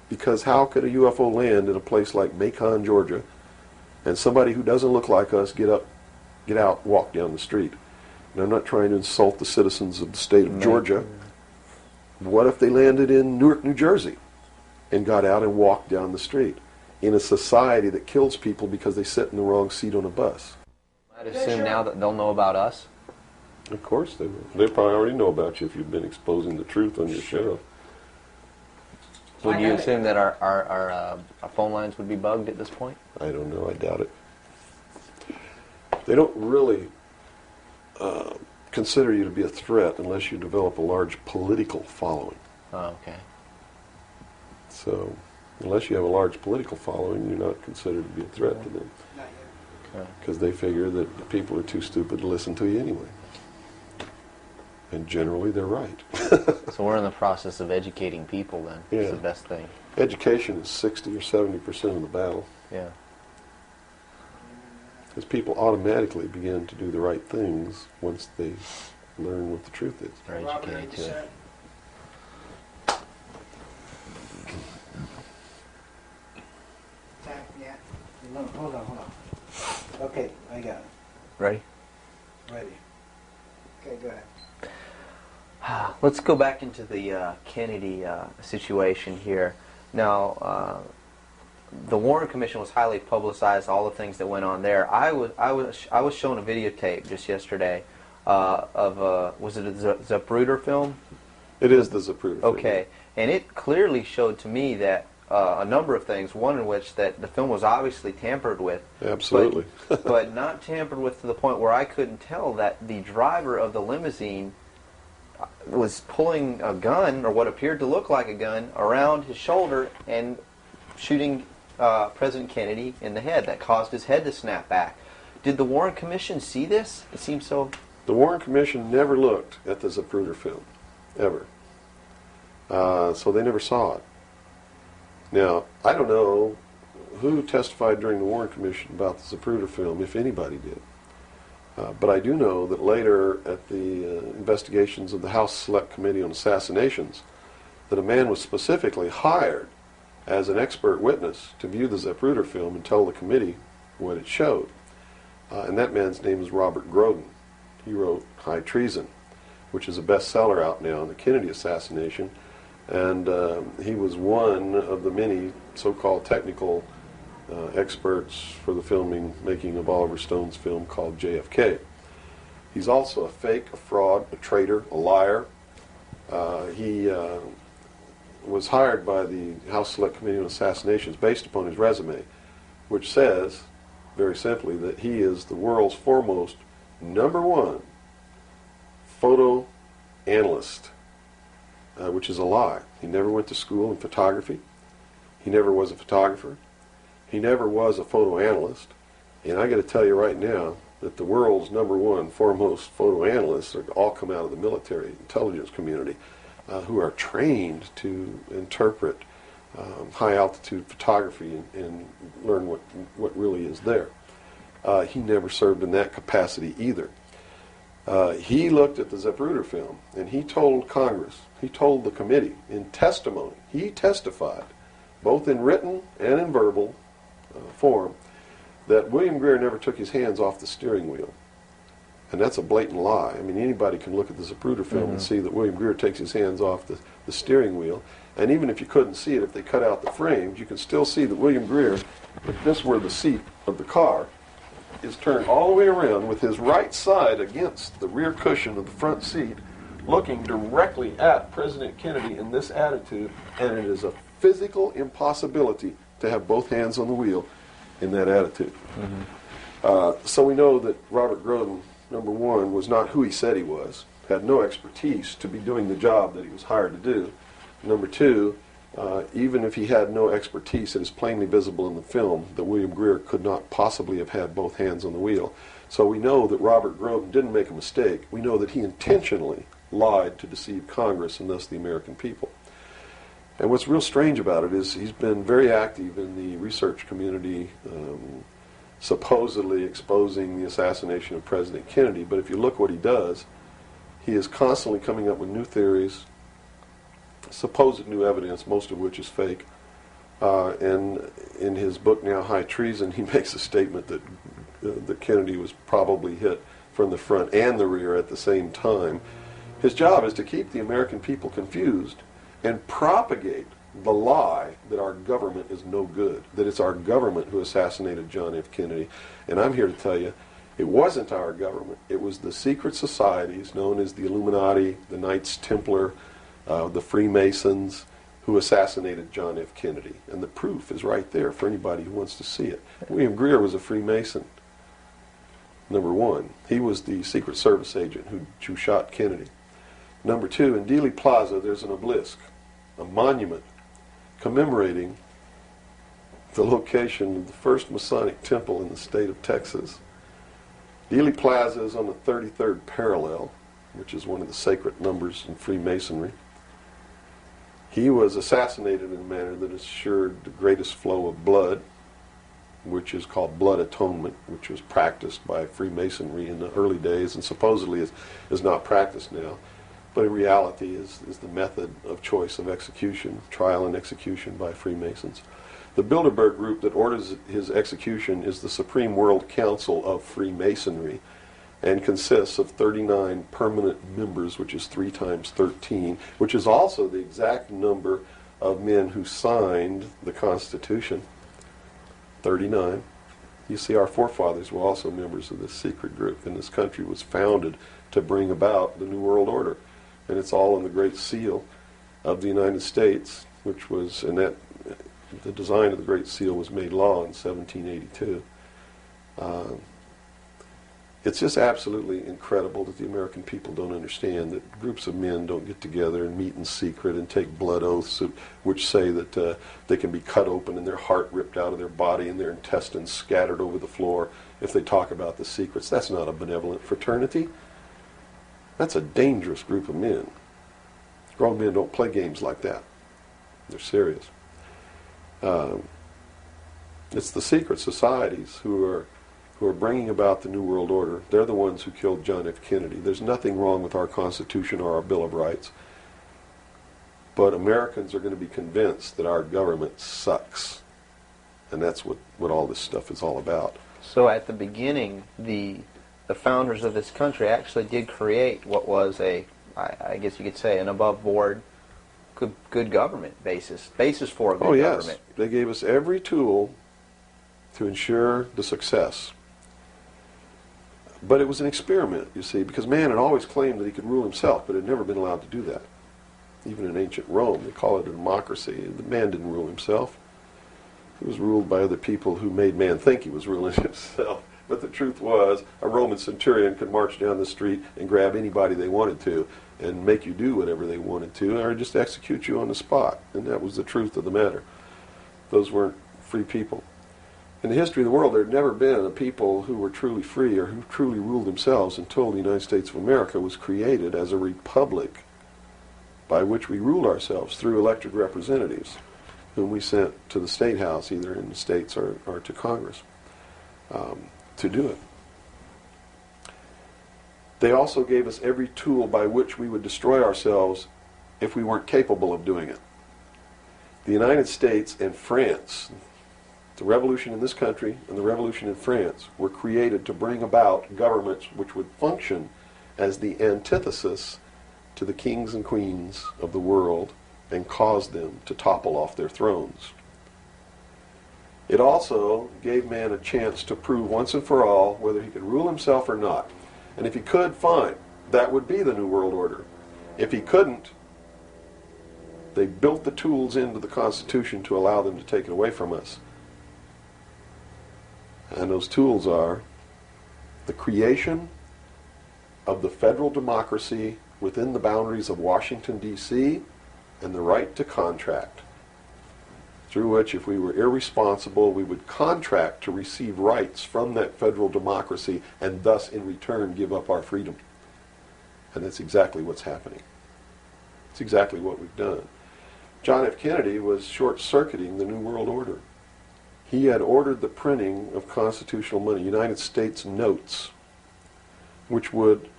Because how could a UFO land in a place like Macon, Georgia, and somebody who doesn't look like us get out, walk down the street? And I'm not trying to insult the citizens of the state of Georgia. What if they landed in Newark, New Jersey, and got out and walked down the street in a society that kills people because they sit in the wrong seat on a bus? I'd assume now that they'll know about us. Of course they will. They probably already know about you if you've been exposing the truth on your show. Would you assume that our phone lines would be bugged at this point? I don't know. I doubt it. They don't really consider you to be a threat unless you develop a large political following. Oh, okay. So, unless you have a large political following, you're not considered to be a threat to them. Because they figure that the people are too stupid to listen to you anyway. And generally, they're right. So we're in the process of educating people then. Yeah. It's the best thing. Education is 60 or 70% of the battle. Yeah. Because people automatically begin to do the right things once they learn what the truth is. They're educated to it. Yeah. No, hold on. Okay, I got it. Ready? Ready. Okay, go ahead. Let's go back into the Kennedy situation here. Now, the Warren Commission was highly publicized. All the things that went on there. I was shown a videotape just yesterday was it a Zapruder film? It is the Zapruder film. Okay, and it clearly showed to me that a number of things. One in which that the film was obviously tampered with. Absolutely. but not tampered with to the point where I couldn't tell that the driver of the limousine was pulling a gun, or what appeared to look like a gun, around his shoulder and shooting President Kennedy in the head. That caused his head to snap back. Did the Warren Commission see this? It seems so. The Warren Commission never looked at the Zapruder film, ever. So they never saw it. Now, I don't know who testified during the Warren Commission about the Zapruder film, if anybody did. But I do know that later at the investigations of the House Select Committee on Assassinations, that a man was specifically hired as an expert witness to view the Zapruder film and tell the committee what it showed. And that man's name is Robert Groden. He wrote High Treason, which is a bestseller out now on the Kennedy assassination. And he was one of the many so-called technical experts for the making of Oliver Stone's film called JFK. He's also a fake, a fraud, a traitor, a liar. He was hired by the House Select Committee on Assassinations based upon his resume, which says, very simply, that he is the world's foremost #1 photo analyst. Which is a lie. He never went to school in photography. He never was a photographer. He never was a photo analyst. And I got to tell you right now that the world's #1 foremost photo analysts are all come out of the military intelligence community, who are trained to interpret high altitude photography and learn what really is there. He never served in that capacity either. He looked at the Zapruder film and he told Congress, he told the committee in testimony, he testified, both in written and in verbal form, that William Greer never took his hands off the steering wheel. And that's a blatant lie. I mean, anybody can look at the Zapruder film and see that William Greer takes his hands off the steering wheel. And even if you couldn't see it, if they cut out the frames, you can still see that William Greer, if this were the seat of the car, is turned all the way around with his right side against the rear cushion of the front seat, looking directly at President Kennedy in this attitude, and it is a physical impossibility to have both hands on the wheel in that attitude. So we know that Robert Groden, #1, was not who he said he was, had no expertise to be doing the job that he was hired to do. #2, even if he had no expertise, it is plainly visible in the film that William Greer could not possibly have had both hands on the wheel. So we know that Robert Groden didn't make a mistake. We know that he intentionally lied to deceive Congress and thus the American people. And what's real strange about it is he's been very active in the research community, supposedly exposing the assassination of President Kennedy. But if you look what he does, he is constantly coming up with new theories, supposed new evidence, most of which is fake. And in his book now, High Treason, he makes a statement that Kennedy was probably hit from the front and the rear at the same time. His job is to keep the American people confused and propagate the lie that our government is no good, that it's our government who assassinated John F. Kennedy. And I'm here to tell you, it wasn't our government. It was the secret societies known as the Illuminati, the Knights Templar, the Freemasons, who assassinated John F. Kennedy. And the proof is right there for anybody who wants to see it. William Greer was a Freemason, #1. He was the Secret Service agent who shot Kennedy. #2, in Dealey Plaza, there's an obelisk, a monument commemorating the location of the first Masonic temple in the state of Texas. Dealey Plaza is on the 33rd parallel, which is one of the sacred numbers in Freemasonry. He was assassinated in a manner that assured the greatest flow of blood, which is called blood atonement, which was practiced by Freemasonry in the early days and supposedly is not practiced now. But in reality is the method of choice of execution, trial and execution by Freemasons. The Bilderberg group that orders his execution is the Supreme World Council of Freemasonry and consists of 39 permanent members, which is 3 times 13, which is also the exact number of men who signed the Constitution, 39. You see, our forefathers were also members of this secret group, and this country was founded to bring about the New World Order. And it's all in the Great Seal of the United States, which was, and that, the design of the Great Seal was made law in 1782. It's just absolutely incredible that the American people don't understand that groups of men don't get together and meet in secret and take blood oaths which say that they can be cut open and their heart ripped out of their body and their intestines scattered over the floor if they talk about the secrets. That's not a benevolent fraternity. That's a dangerous group of men. Grown men don't play games like that. They're serious. It's the secret societies who are bringing about the New World Order. They're the ones who killed John F. Kennedy. There's nothing wrong with our Constitution or our Bill of Rights. But Americans are going to be convinced that our government sucks. And that's what all this stuff is all about. So at the beginning, the founders of this country actually did create what was I guess you could say, an above-board good government basis for a good government. Yes. They gave us every tool to ensure the success. But it was an experiment, you see, because man had always claimed that he could rule himself, but had never been allowed to do that. Even in ancient Rome, they call it a democracy. The man didn't rule himself. He was ruled by other people who made man think he was ruling himself. But the truth was, a Roman centurion could march down the street and grab anybody they wanted to and make you do whatever they wanted to, or just execute you on the spot. And that was the truth of the matter. Those weren't free people. In the history of the world, there had never been a people who were truly free or who truly ruled themselves until the United States of America was created as a republic by which we ruled ourselves through elected representatives whom we sent to the State House, either in the States or to Congress, to do it. They also gave us every tool by which we would destroy ourselves if we weren't capable of doing it. The United States and France, the revolution in this country and the revolution in France, were created to bring about governments which would function as the antithesis to the kings and queens of the world and cause them to topple off their thrones. It also gave man a chance to prove once and for all whether he could rule himself or not. And if he could, fine. That would be the New World Order. If he couldn't, they built the tools into the Constitution to allow them to take it away from us. And those tools are the creation of the federal democracy within the boundaries of Washington, D.C., and the right to contract, through which, if we were irresponsible, we would contract to receive rights from that federal democracy and thus, in return, give up our freedom. And that's exactly what's happening. It's exactly what we've done. John F. Kennedy was short-circuiting the New World Order. He had ordered the printing of constitutional money, United States notes, which would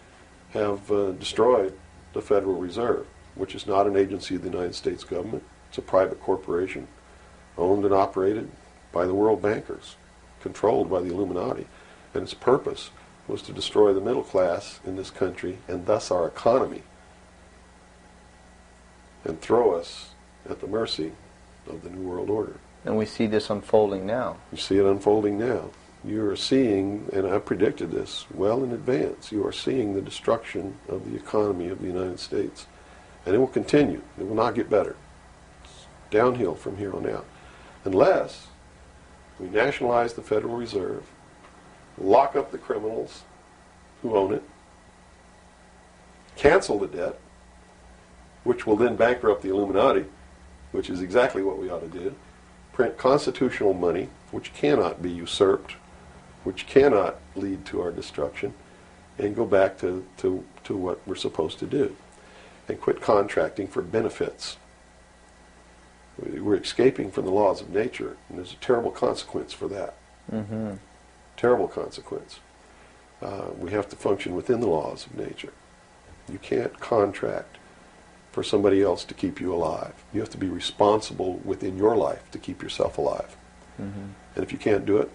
have destroyed the Federal Reserve, which is not an agency of the United States government. It's a private corporation owned and operated by the world bankers, controlled by the Illuminati. And its purpose was to destroy the middle class in this country and thus our economy, and throw us at the mercy of the New World Order. And we see this unfolding now. You see it unfolding now. You are seeing, and I predicted this well in advance, you are seeing the destruction of the economy of the United States. And it will continue. It will not get better. It's downhill from here on out. Unless we nationalize the Federal Reserve, lock up the criminals who own it, cancel the debt, which will then bankrupt the Illuminati, which is exactly what we ought to do, print constitutional money, which cannot be usurped, which cannot lead to our destruction, and go back to what we're supposed to do, and quit contracting for benefits. We're escaping from the laws of nature, and there's a terrible consequence for that. Mm-hmm. Terrible consequence. We have to function within the laws of nature. You can't contract for somebody else to keep you alive. You have to be responsible within your life to keep yourself alive. Mm-hmm. And if you can't do it,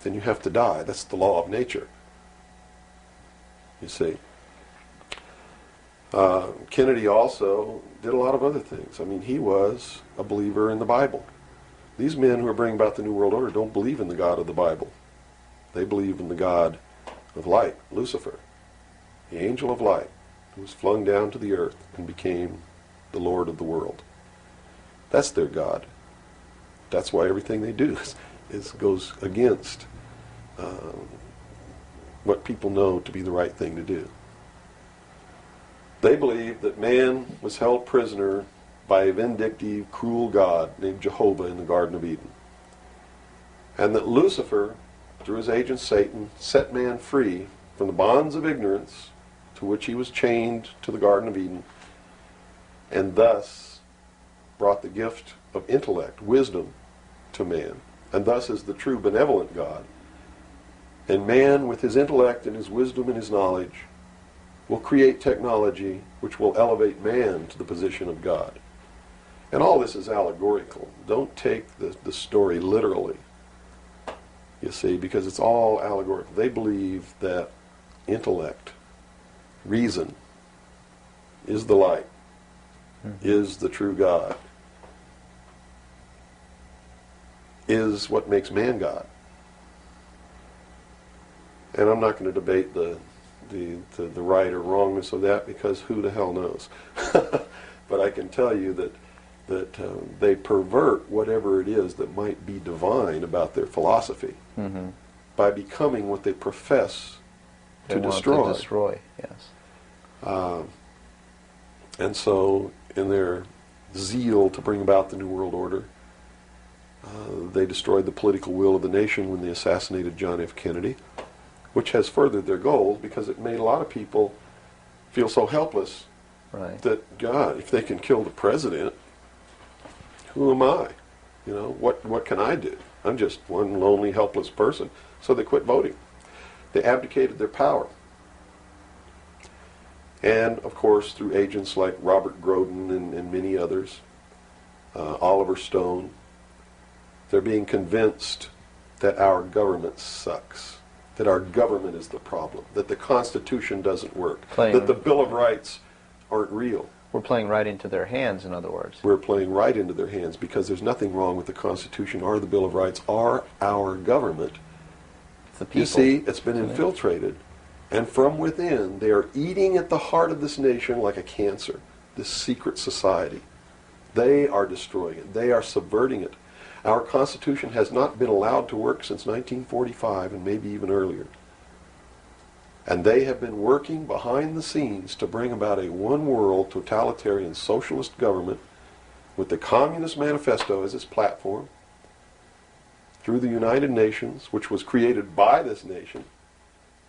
then you have to die. That's the law of nature. You see. Kennedy also did a lot of other things. I mean, he was a believer in the Bible. These men who are bringing about the New World Order don't believe in the God of the Bible. They believe in the God of light, Lucifer. the angel of light, who was flung down to the earth and became the Lord of the world. That's their God. That's why everything they do goes against what people know to be the right thing to do. They believe that man was held prisoner by a vindictive, cruel God named Jehovah in the Garden of Eden. And that Lucifer, through his agent Satan, set man free from the bonds of ignorance to which he was chained to the Garden of Eden, and thus brought the gift of intellect, wisdom, to man, and thus is the true benevolent God. And man, with his intellect and his wisdom and his knowledge, will create technology which will elevate man to the position of God. And all this is allegorical. Don't take the story literally, you see, because it's all allegorical. They believe that intellect, reason, is the light, is the true God, is what makes man God. And I'm not going to debate the right or wrongness of that, because who the hell knows? But I can tell you that they pervert whatever it is that might be divine about their philosophy by becoming what they profess to destroy. To destroy, yes. And so, in their zeal to bring about the New World Order, they destroyed the political will of the nation when they assassinated John F. Kennedy, which has furthered their goals because it made a lot of people feel so helpless that, God, if they can kill the president, who am I? You know, what can I do? I'm just one lonely, helpless person. So they quit voting. They abdicated their power. And, of course, through agents like Robert Groden and many others, Oliver Stone, they're being convinced that our government sucks, that our government is the problem, that the Constitution doesn't work, that the Bill of Rights aren't real. We're playing right into their hands, in other words. We're playing right into their hands because there's nothing wrong with the Constitution or the Bill of Rights or our government. It's the people. You see, it's been infiltrated. And from within, they are eating at the heart of this nation like a cancer, this secret society. They are destroying it. They are subverting it. Our Constitution has not been allowed to work since 1945 and maybe even earlier. And they have been working behind the scenes to bring about a one-world totalitarian socialist government with the Communist Manifesto as its platform through the United Nations, which was created by this nation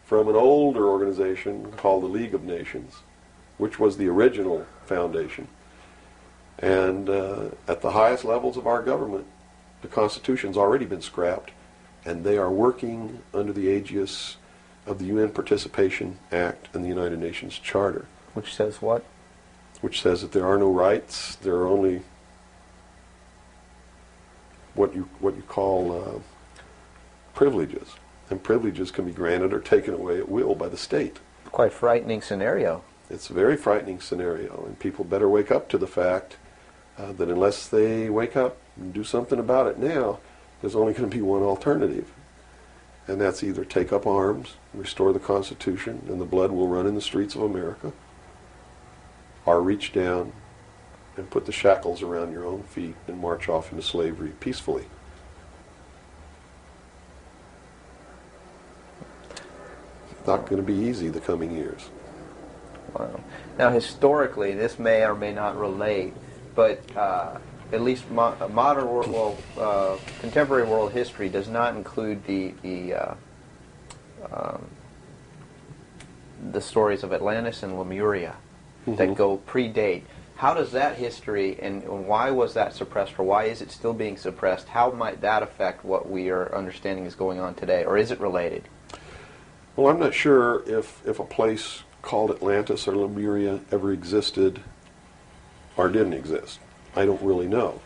from an older organization called the League of Nations, which was the original foundation. And at the highest levels of our government, the Constitution's already been scrapped, and they are working under the aegis of the UN Participation Act and the United Nations Charter. Which says what? Which says that there are no rights, there are only what you call privileges. And privileges can be granted or taken away at will by the state. Quite frightening scenario. It's a very frightening scenario, and people better wake up to the fact that unless they wake up and do something about it now, there's only going to be one alternative. And that's either take up arms, restore the Constitution, and the blood will run in the streets of America, or reach down and put the shackles around your own feet and march off into slavery peacefully. Not going to be easy the coming years. Wow. Now, historically, this may or may not relate, but at least modern world, contemporary world history does not include the stories of Atlantis and Lemuria that go predate. How does that history, and why was that suppressed, or why is it still being suppressed? How might that affect what we are understanding is going on today, or is it related? Well, I'm not sure if a place called Atlantis or Lemuria ever existed or didn't exist. I don't really know.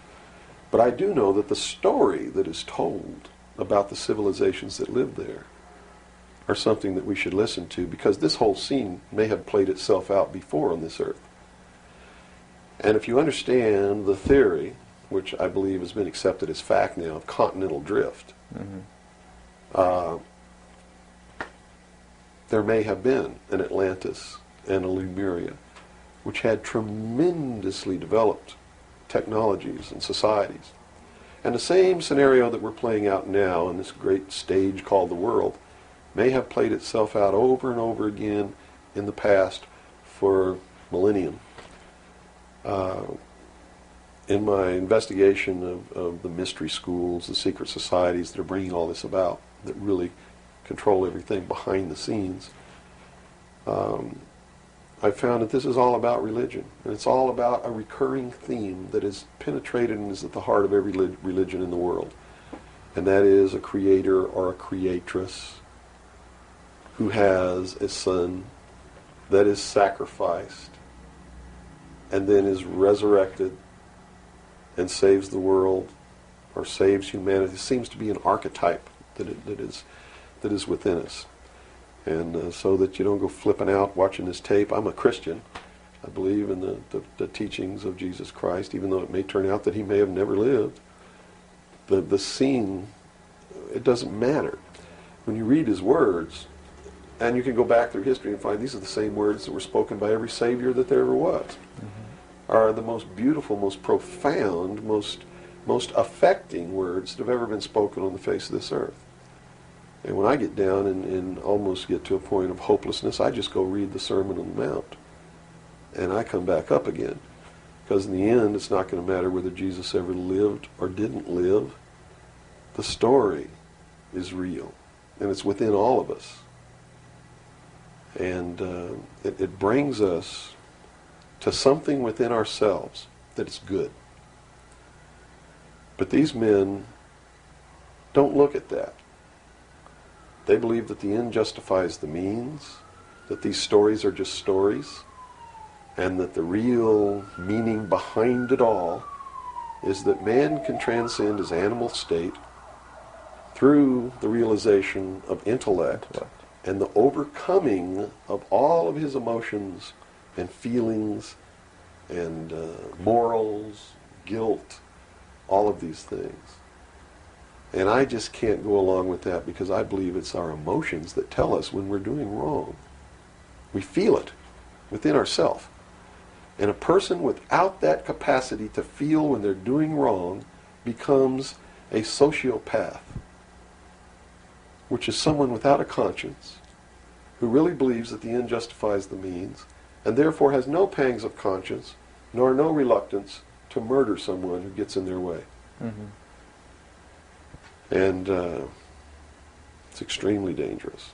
But I do know that the story that is told about the civilizations that lived there are something that we should listen to, because this whole scene may have played itself out before on this earth. And if you understand the theory, which I believe has been accepted as fact now, of continental drift, there may have been an Atlantis and a Lemuria, which had tremendously developed technologies and societies. And the same scenario that we're playing out now in this great stage called the world may have played itself out over and over again in the past for millennium. In my investigation of the mystery schools, the secret societies that are bringing all this about, that really control everything behind the scenes, I found that this is all about religion. And it's all about a recurring theme that is penetrated and is at the heart of every religion in the world. And that is a creator or a creatress who has a son that is sacrificed and then is resurrected and saves the world or saves humanity. It seems to be an archetype that is within us. And so that you don't go flipping out watching this tape. I'm a Christian. I believe in the teachings of Jesus Christ, even though it may turn out that he may have never lived. The scene, it doesn't matter. When you read his words, and you can go back through history and find these are the same words that were spoken by every Savior that there ever was, are the most beautiful, most profound, most affecting words that have ever been spoken on the face of this earth. And when I get down and almost get to a point of hopelessness, I just go read the Sermon on the Mount. And I come back up again. Because in the end, it's not going to matter whether Jesus ever lived or didn't live. The story is real. And it's within all of us. And it brings us to something within ourselves that is good. But these men don't look at that. They believe that the end justifies the means, that these stories are just stories, and that the real meaning behind it all is that man can transcend his animal state through the realization of intellect and the overcoming of all of his emotions and feelings and morals, guilt, all of these things. And I just can't go along with that because I believe it's our emotions that tell us when we're doing wrong. We feel it within ourselves. And a person without that capacity to feel when they're doing wrong becomes a sociopath, which is someone without a conscience who really believes that the end justifies the means and therefore has no pangs of conscience nor no reluctance to murder someone who gets in their way. Mm-hmm. And it's extremely dangerous.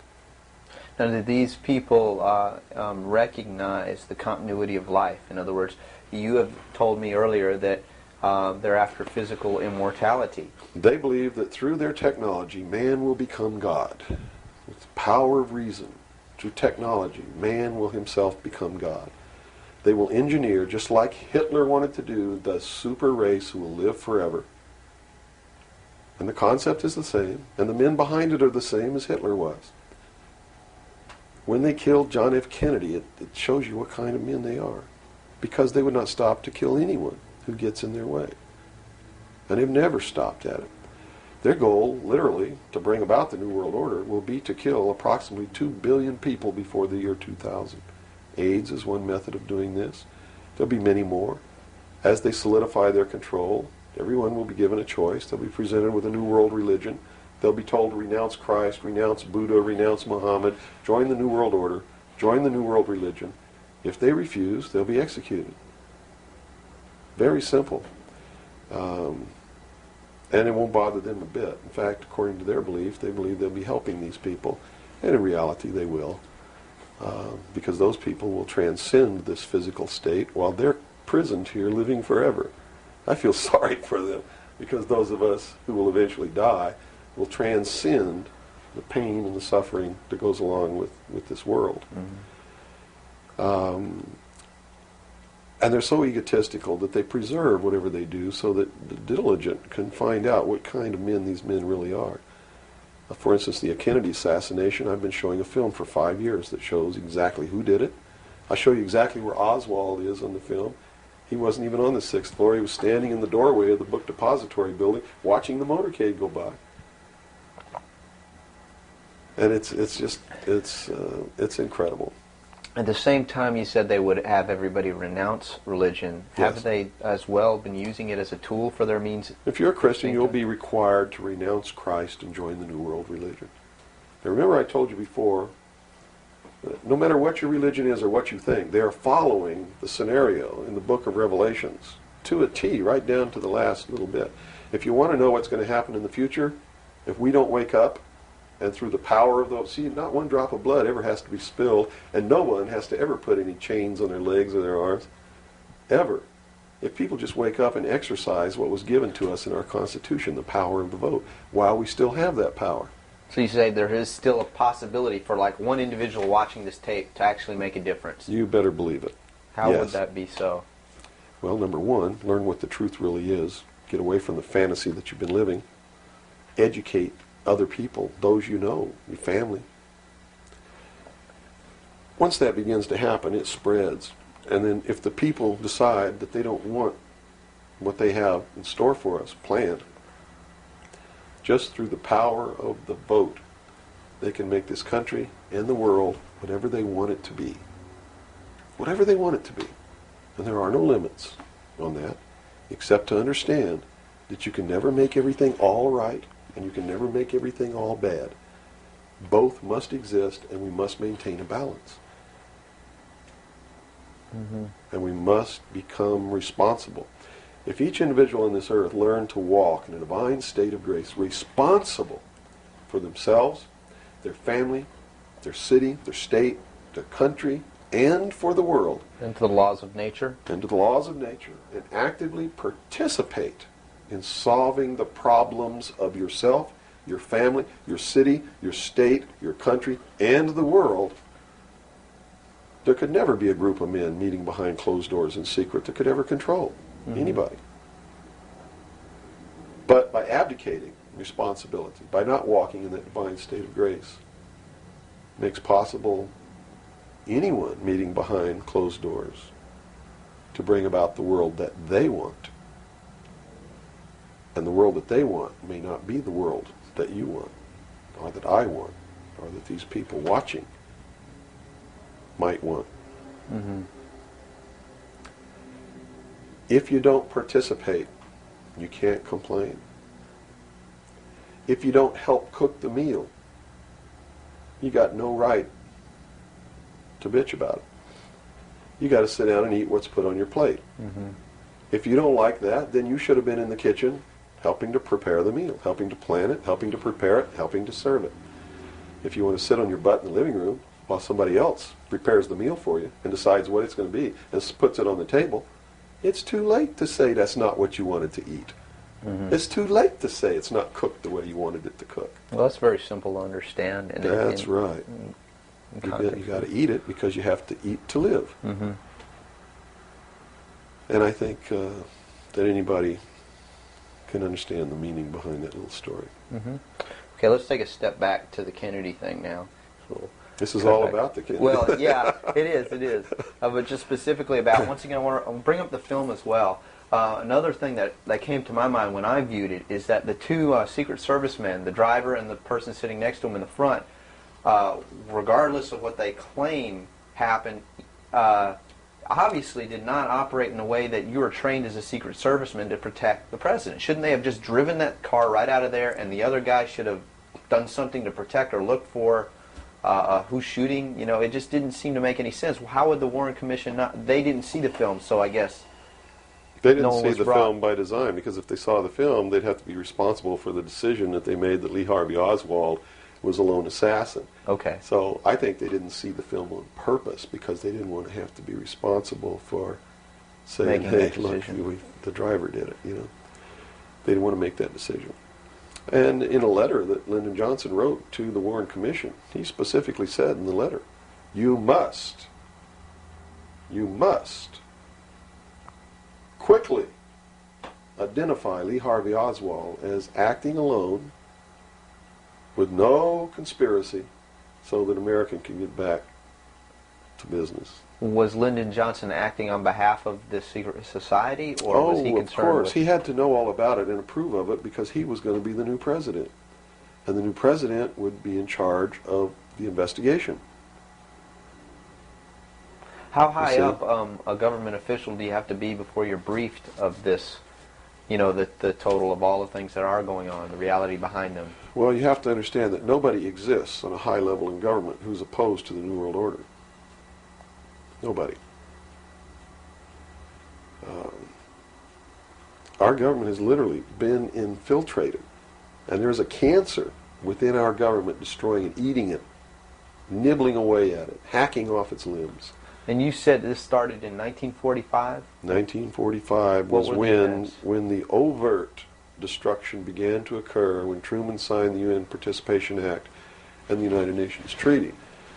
Now, do these people recognize the continuity of life? In other words, you have told me earlier that they're after physical immortality. They believe that through their technology, man will become God. With the power of reason, through technology, man will himself become God. They will engineer, just like Hitler wanted to do, the super race who will live forever. And the concept is the same, and the men behind it are the same as Hitler was. When they killed John F. Kennedy, it shows you what kind of men they are. Because they would not stop to kill anyone who gets in their way. And they've never stopped at it. Their goal, literally, to bring about the New World Order, will be to kill approximately 2 billion people before the year 2000. AIDS is one method of doing this. There'll be many more. As they solidify their control, everyone will be given a choice. They'll be presented with a new world religion. They'll be told to renounce Christ, renounce Buddha, renounce Muhammad, join the New World Order, join the New World Religion. If they refuse, they'll be executed. Very simple. And it won't bother them a bit. In fact, according to their belief, they believe they'll be helping these people. And in reality, they will. Because those people will transcend this physical state while they're prisoned here living forever. I feel sorry for them because those of us who will eventually die will transcend the pain and the suffering that goes along with this world. Mm-hmm. And they're so egotistical that they preserve whatever they do so that the diligent can find out what kind of men these men really are. For instance, the Kennedy assassination, I've been showing a film for 5 years that shows exactly who did it. I show you exactly where Oswald is on the film. He wasn't even on the 6th floor. He was standing in the doorway of the book depository building watching the motorcade go by. And it's incredible. At the same time, you said they would have everybody renounce religion. Yes. Have they as well been using it as a tool for their means? If you're a Christian, you'll be required to renounce Christ and join the New World religion. Now remember I told you before, that no matter what your religion is or what you think, they are following the scenario in the book of Revelations to a T, right down to the last little bit. If you want to know what's going to happen in the future, if we don't wake up, and through the power of those, see, not one drop of blood ever has to be spilled, and no one has to ever put any chains on their legs or their arms, ever. If people just wake up and exercise what was given to us in our Constitution, the power of the vote, while we still have that power. So you say there is still a possibility for like one individual watching this tape to actually make a difference. You better believe it. How Yes. would that be so? Well, number one, learn what the truth really is. Get away from the fantasy that you've been living. Educate other people, those you know, your family. Once that begins to happen, it spreads. And then if the people decide that they don't want what they have in store for us planned, just through the power of the vote, they can make this country and the world whatever they want it to be. Whatever they want it to be. And there are no limits on that, except to understand that you can never make everything all right, and you can never make everything all bad. Both must exist, and we must maintain a balance. And we must become responsible. If each individual on this earth learned to walk in a divine state of grace, responsible for themselves, their family, their city, their state, their country, and for the world, Into the laws of nature? and to the laws of nature, and actively participate in solving the problems of yourself, your family, your city, your state, your country, and the world, there could never be a group of men meeting behind closed doors in secret that could ever control anybody. But by abdicating responsibility, by not walking in that divine state of grace, makes possible anyone meeting behind closed doors to bring about the world that they want. And the world that they want may not be the world that you want, or that I want, or that these people watching might want. If you don't participate, you can't complain. If you don't help cook the meal, you got no right to bitch about it. You got to sit down and eat what's put on your plate. If you don't like that, then you should have been in the kitchen helping to prepare the meal, helping to plan it, helping to prepare it, helping to serve it. If you want to sit on your butt in the living room while somebody else prepares the meal for you and decides what it's going to be and puts it on the table, it's too late to say that's not what you wanted to eat. It's too late to say it's not cooked the way you wanted it to cook. Well, that's very simple to understand. That's right. You got to eat it because you have to eat to live. And I think that anybody can understand the meaning behind that little story. Okay, let's take a step back to the Kennedy thing now. So This is all about the Kennedy. Well, yeah, it is. But just specifically about, once again, I want to bring up the film as well. Another thing that came to my mind when I viewed it is that the two Secret Service men, the driver and the person sitting next to him in the front, regardless of what they claim happened, obviously did not operate in a way that you were trained as a Secret Serviceman to protect the president. Shouldn't they have just driven that car right out of there, and the other guy should have done something to protect or look for who's shooting? You know, it just didn't seem to make any sense. How would the Warren Commission not? They didn't see the film, so I guess they didn't see the film by design, because if they saw the film, they'd have to be responsible for the decision that they made that Lee Harvey Oswald was a lone assassin. Okay. So I think they didn't see the film on purpose because they didn't want to have to be responsible for saying, Making hey, that look, decision. the driver did it, you know. They didn't want to make that decision. And in a letter that Lyndon Johnson wrote to the Warren Commission, he specifically said in the letter, you must quickly identify Lee Harvey Oswald as acting alone with no conspiracy so that America can get back to business. Was Lyndon Johnson acting on behalf of the secret society, or was he concerned of course. with... He had to know all about it and approve of it because he was going to be the new president. and the new president would be in charge of the investigation. How high see? up a government official do you have to be before you're briefed of this, you know, the total of all the things that are going on, the reality behind them? Well, you have to understand that nobody exists on a high level in government who's opposed to the New World Order. Nobody. Our government has literally been infiltrated, and there's a cancer within our government destroying it, eating it, nibbling away at it, hacking off its limbs. And you said this started in 1945? 1945 What was were the events? when the overt destruction began to occur, when Truman signed the UN Participation Act and the United Nations Treaty.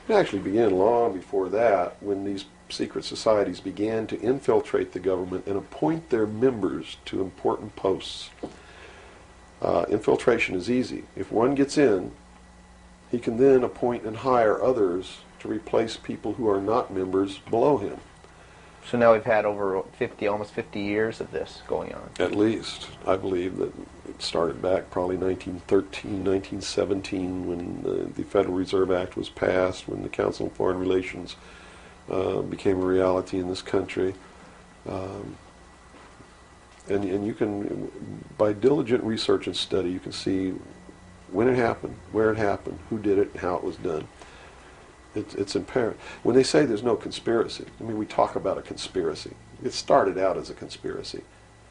It actually began long before that, when these secret societies began to infiltrate the government and appoint their members to important posts. Infiltration is easy. If one gets in, he can then appoint and hire others to replace people who are not members below him. So now we've had over 50, almost 50 years of this going on. At least. I believe that it started back probably 1913, 1917, when the Federal Reserve Act was passed, when the Council on Foreign Relations became a reality in this country. And you can, by diligent research and study, you can see when it happened, where it happened, who did it, and how it was done. It's apparent. When they say there's no conspiracy, I mean, we talk about a conspiracy. It started out as a conspiracy.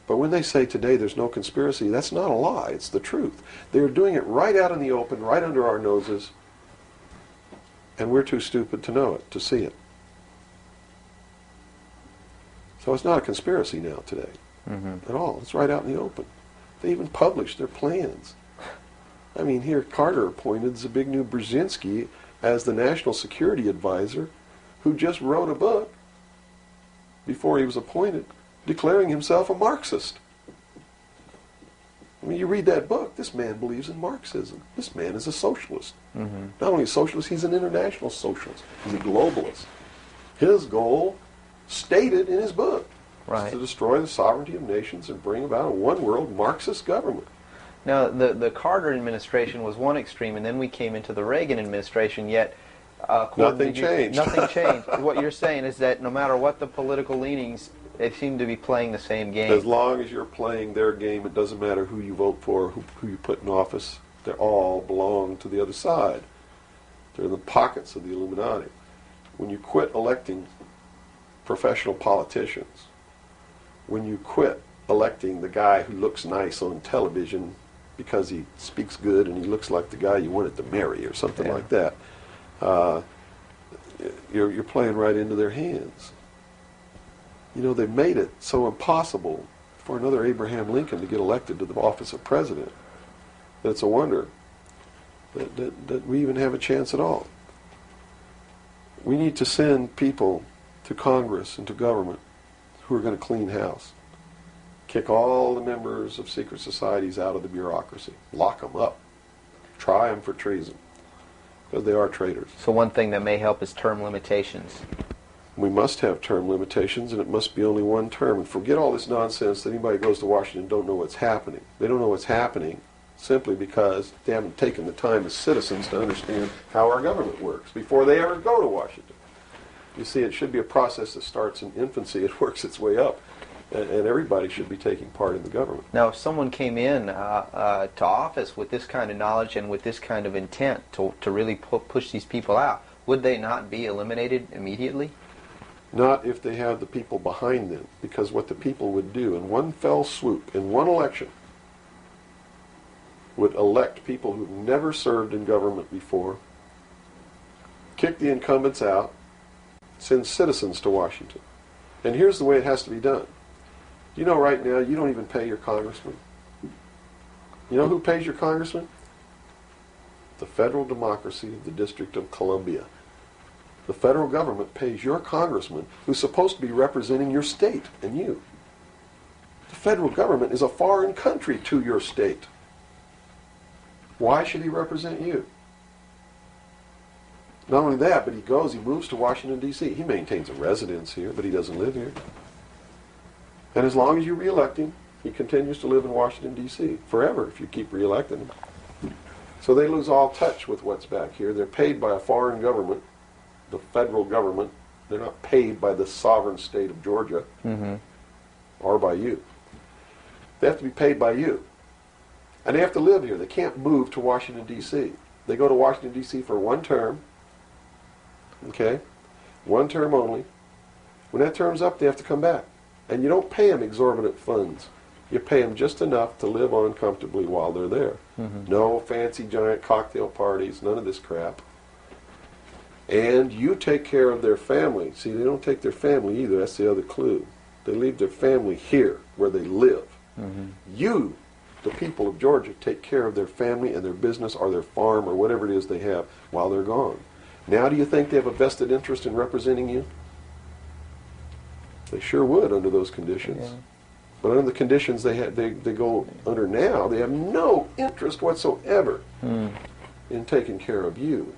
But when they say today there's no conspiracy, that's not a lie. It's the truth. They're doing it right out in the open, right under our noses, and we're too stupid to know it, to see it. So it's not a conspiracy now today at all. It's right out in the open. They even published their plans. I mean, here Carter appointed Zbigniew Brzezinski as the National Security Advisor, who just wrote a book before he was appointed declaring himself a Marxist. I mean, you read that book, this man believes in Marxism. This man is a socialist. Not only a socialist, he's an international socialist. He's a globalist. His goal, stated in his book, is to destroy the sovereignty of nations and bring about a one-world Marxist government. Now, the Carter administration was one extreme, and then we came into the Reagan administration, yet nothing changed. Nothing changed. What you're saying is that no matter what the political leanings, they seem to be playing the same game. As long as you're playing their game, it doesn't matter who you vote for, who you put in office. They all belong to the other side. They're in the pockets of the Illuminati. When you quit electing professional politicians, when you quit electing the guy who looks nice on television because he speaks good and he looks like the guy you wanted to marry or something like that, you're playing right into their hands. You know, they've made it so impossible for another Abraham Lincoln to get elected to the office of president that it's a wonder that we even have a chance at all. We need to send people to Congress and to government who are going to clean house. Kick all the members of secret societies out of the bureaucracy. Lock them up. Try them for treason. Because they are traitors. So one thing that may help is term limitations. We must have term limitations, and it must be only one term. And forget all this nonsense that anybody goes to Washington and don't know what's happening. They don't know what's happening simply because they haven't taken the time as citizens to understand how our government works before they ever go to Washington. You see, it should be a process that starts in infancy. It works its way up. And everybody should be taking part in the government. Now, if someone came in to office with this kind of knowledge and with this kind of intent to really push these people out, would they not be eliminated immediately? Not if they have the people behind them, because what the people would do in one fell swoop, in one election, would elect people who've never served in government before, kick the incumbents out, send citizens to Washington. And here's the way it has to be done. You know, right now, you don't even pay your congressman. You know who pays your congressman? The federal democracy of the District of Columbia. The federal government pays your congressman, who's supposed to be representing your state and you. The federal government is a foreign country to your state. Why should he represent you? Not only that, but he moves to Washington, D.C. He maintains a residence here, but he doesn't live here. And as long as you re-elect him, he continues to live in Washington, D.C. forever if you keep re-electing him. So they lose all touch with what's back here. They're paid by a foreign government, the federal government. They're not paid by the sovereign state of Georgia or by you. They have to be paid by you. And they have to live here. They can't move to Washington, D.C. They go to Washington, D.C. for one term. Okay? One term only. When that term's up, they have to come back. And you don't pay them exorbitant funds. You pay them just enough to live on comfortably while they're there. No fancy giant cocktail parties, none of this crap. And you take care of their family. See, they don't take their family either. That's the other clue. They leave their family here where they live. You, the people of Georgia, take care of their family and their business or their farm or whatever it is they have while they're gone. Now do you think they have a vested interest in representing you? They sure would under those conditions. Yeah. But under the conditions they go under now, they have no interest whatsoever in taking care of you.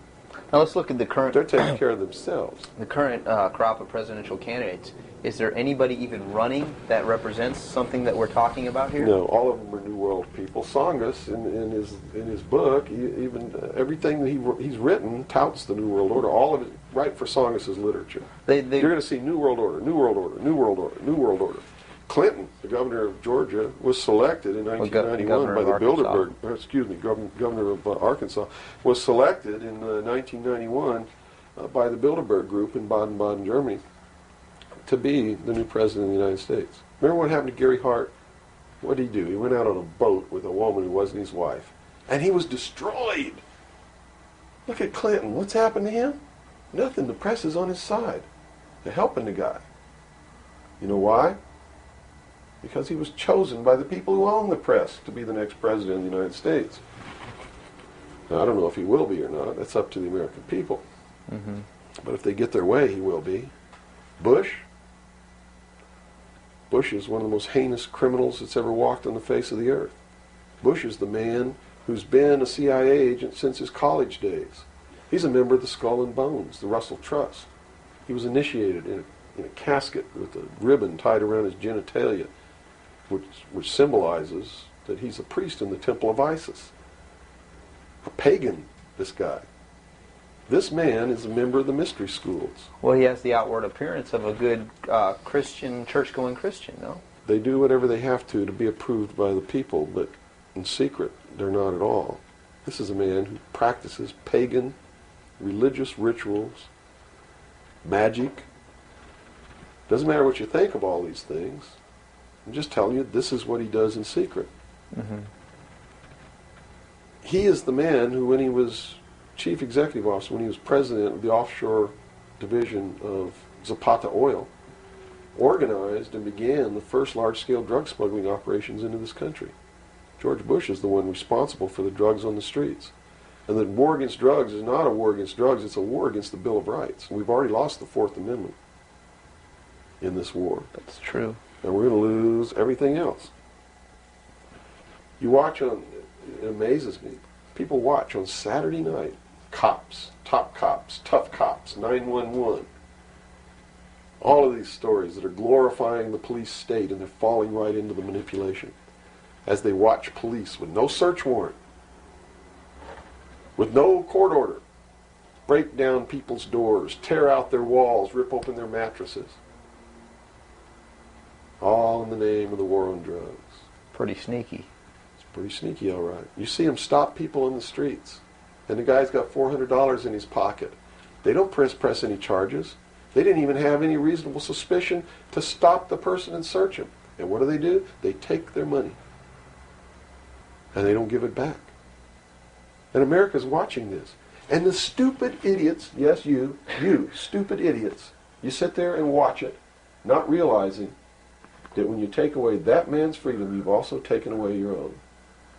Now let's look at the current. They're taking care of themselves. The current crop of presidential candidates. Is there anybody even running that represents something that we're talking about here? No, all of them are New World people. Songus, in his book, even everything that he's written touts the New World Order. All of it, right for Songus's literature. You're going to see New World Order, New World Order, New World Order, New World Order. Clinton, the governor of Georgia, was selected in 1991 by the Bilderberg. Governor of Arkansas was selected in 1991 by the Bilderberg Group in Baden-Baden, Germany, to be the new president of the United States. Remember what happened to Gary Hart? What did he do? He went out on a boat with a woman who wasn't his wife, and he was destroyed. Look at Clinton. What's happened to him? Nothing. The press is on his side. They're helping the guy. You know why? Because he was chosen by the people who own the press to be the next president of the United States. Now, I don't know if he will be or not. That's up to the American people. But if they get their way, he will be. Bush is one of the most heinous criminals that's ever walked on the face of the earth. Bush is the man who's been a CIA agent since his college days. He's a member of the Skull and Bones, the Russell Trust. He was initiated in a casket with a ribbon tied around his genitalia, which symbolizes that he's a priest in the temple of Isis. A pagan, this guy. This man is a member of the mystery schools. Well, he has the outward appearance of a good Christian, church-going Christian, no? They do whatever they have to be approved by the people, but in secret, they're not at all. This is a man who practices pagan religious rituals, magic. Doesn't matter what you think of all these things. I'm just telling you, this is what he does in secret. He is the man who, when he was chief executive officer, when he was president of the offshore division of Zapata Oil, organized and began the first large-scale drug smuggling operations into this country. George Bush is the one responsible for the drugs on the streets. And the war against drugs is not a war against drugs, it's a war against the Bill of Rights. We've already lost the Fourth Amendment in this war. That's true. And we're going to lose everything else. You watch on, it amazes me, people watch on Saturday night, cops, top cops, tough cops, 911. All of these stories that are glorifying the police state, and they're falling right into the manipulation as they watch police with no search warrant, with no court order, break down people's doors, tear out their walls, rip open their mattresses. All in the name of the war on drugs. Pretty sneaky. It's pretty sneaky, all right. You see them stop people in the streets, and the guy's got $400 in his pocket. They don't press any charges. They didn't even have any reasonable suspicion to stop the person and search him. And what do? They take their money, and they don't give it back. And America's watching this. And the stupid idiots, yes, you stupid idiots, you sit there and watch it, not realizing that when you take away that man's freedom, you've also taken away your own.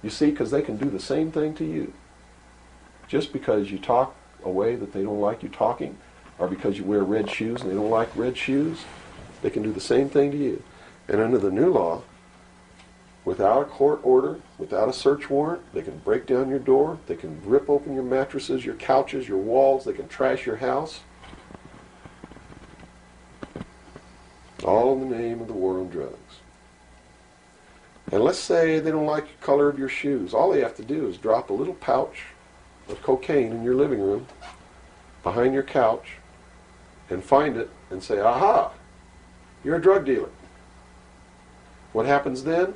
You see, because they can do the same thing to you. Just because you talk a way that they don't like you talking, or because you wear red shoes and they don't like red shoes, they can do the same thing to you. And under the new law, without a court order, without a search warrant, they can break down your door, they can rip open your mattresses, your couches, your walls, they can trash your house. All in the name of the war on drugs. And let's say they don't like the color of your shoes. All they have to do is drop a little pouch of cocaine in your living room, behind your couch, and find it and say, aha, you're a drug dealer. What happens then?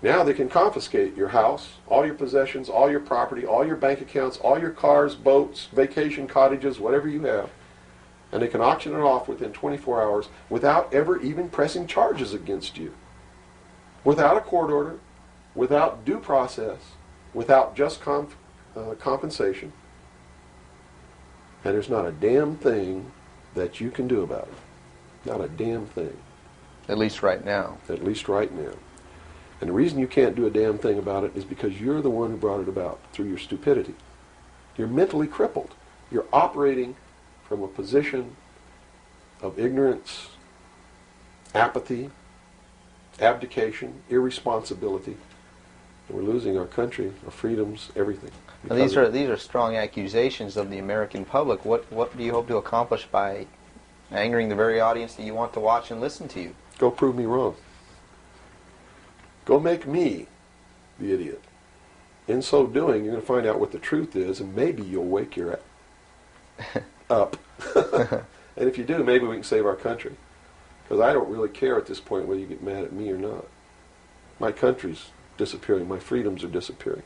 Now they can confiscate your house, all your possessions, all your property, all your bank accounts, all your cars, boats, vacation cottages, whatever you have, and they can auction it off within 24 hours without ever even pressing charges against you. Without a court order, without due process, without just compensation. And there's not a damn thing that you can do about it. Not a damn thing. At least right now. At least right now. And the reason you can't do a damn thing about it is because you're the one who brought it about through your stupidity. You're mentally crippled. You're operating from a position of ignorance, apathy, abdication, irresponsibility. And we're losing our country, our freedoms, everything. Now, these are strong accusations of the American public. What do you hope to accomplish by angering the very audience that you want to watch and listen to you? Go prove me wrong. Go make me the idiot. In so doing, you're going to find out what the truth is, and maybe you'll wake your up. And if you do, maybe we can save our country. Because I don't really care at this point whether you get mad at me or not. My country's disappearing. My freedoms are disappearing.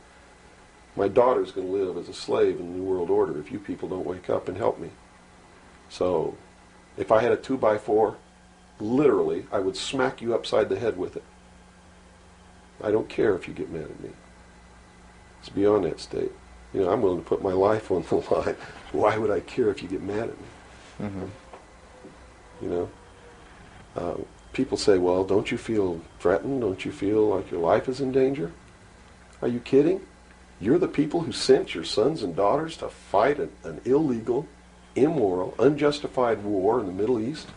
My daughter's going to live as a slave in the New World Order if you people don't wake up and help me. So, if I had a 2x4, literally, I would smack you upside the head with it. I don't care if you get mad at me. It's beyond that state. You know, I'm willing to put my life on the line. Why would I care if you get mad at me? Mm-hmm. You know? People say, well, don't you feel threatened? Don't you feel like your life is in danger? Are you kidding? You're the people who sent your sons and daughters to fight an illegal, immoral, unjustified war in the Middle East?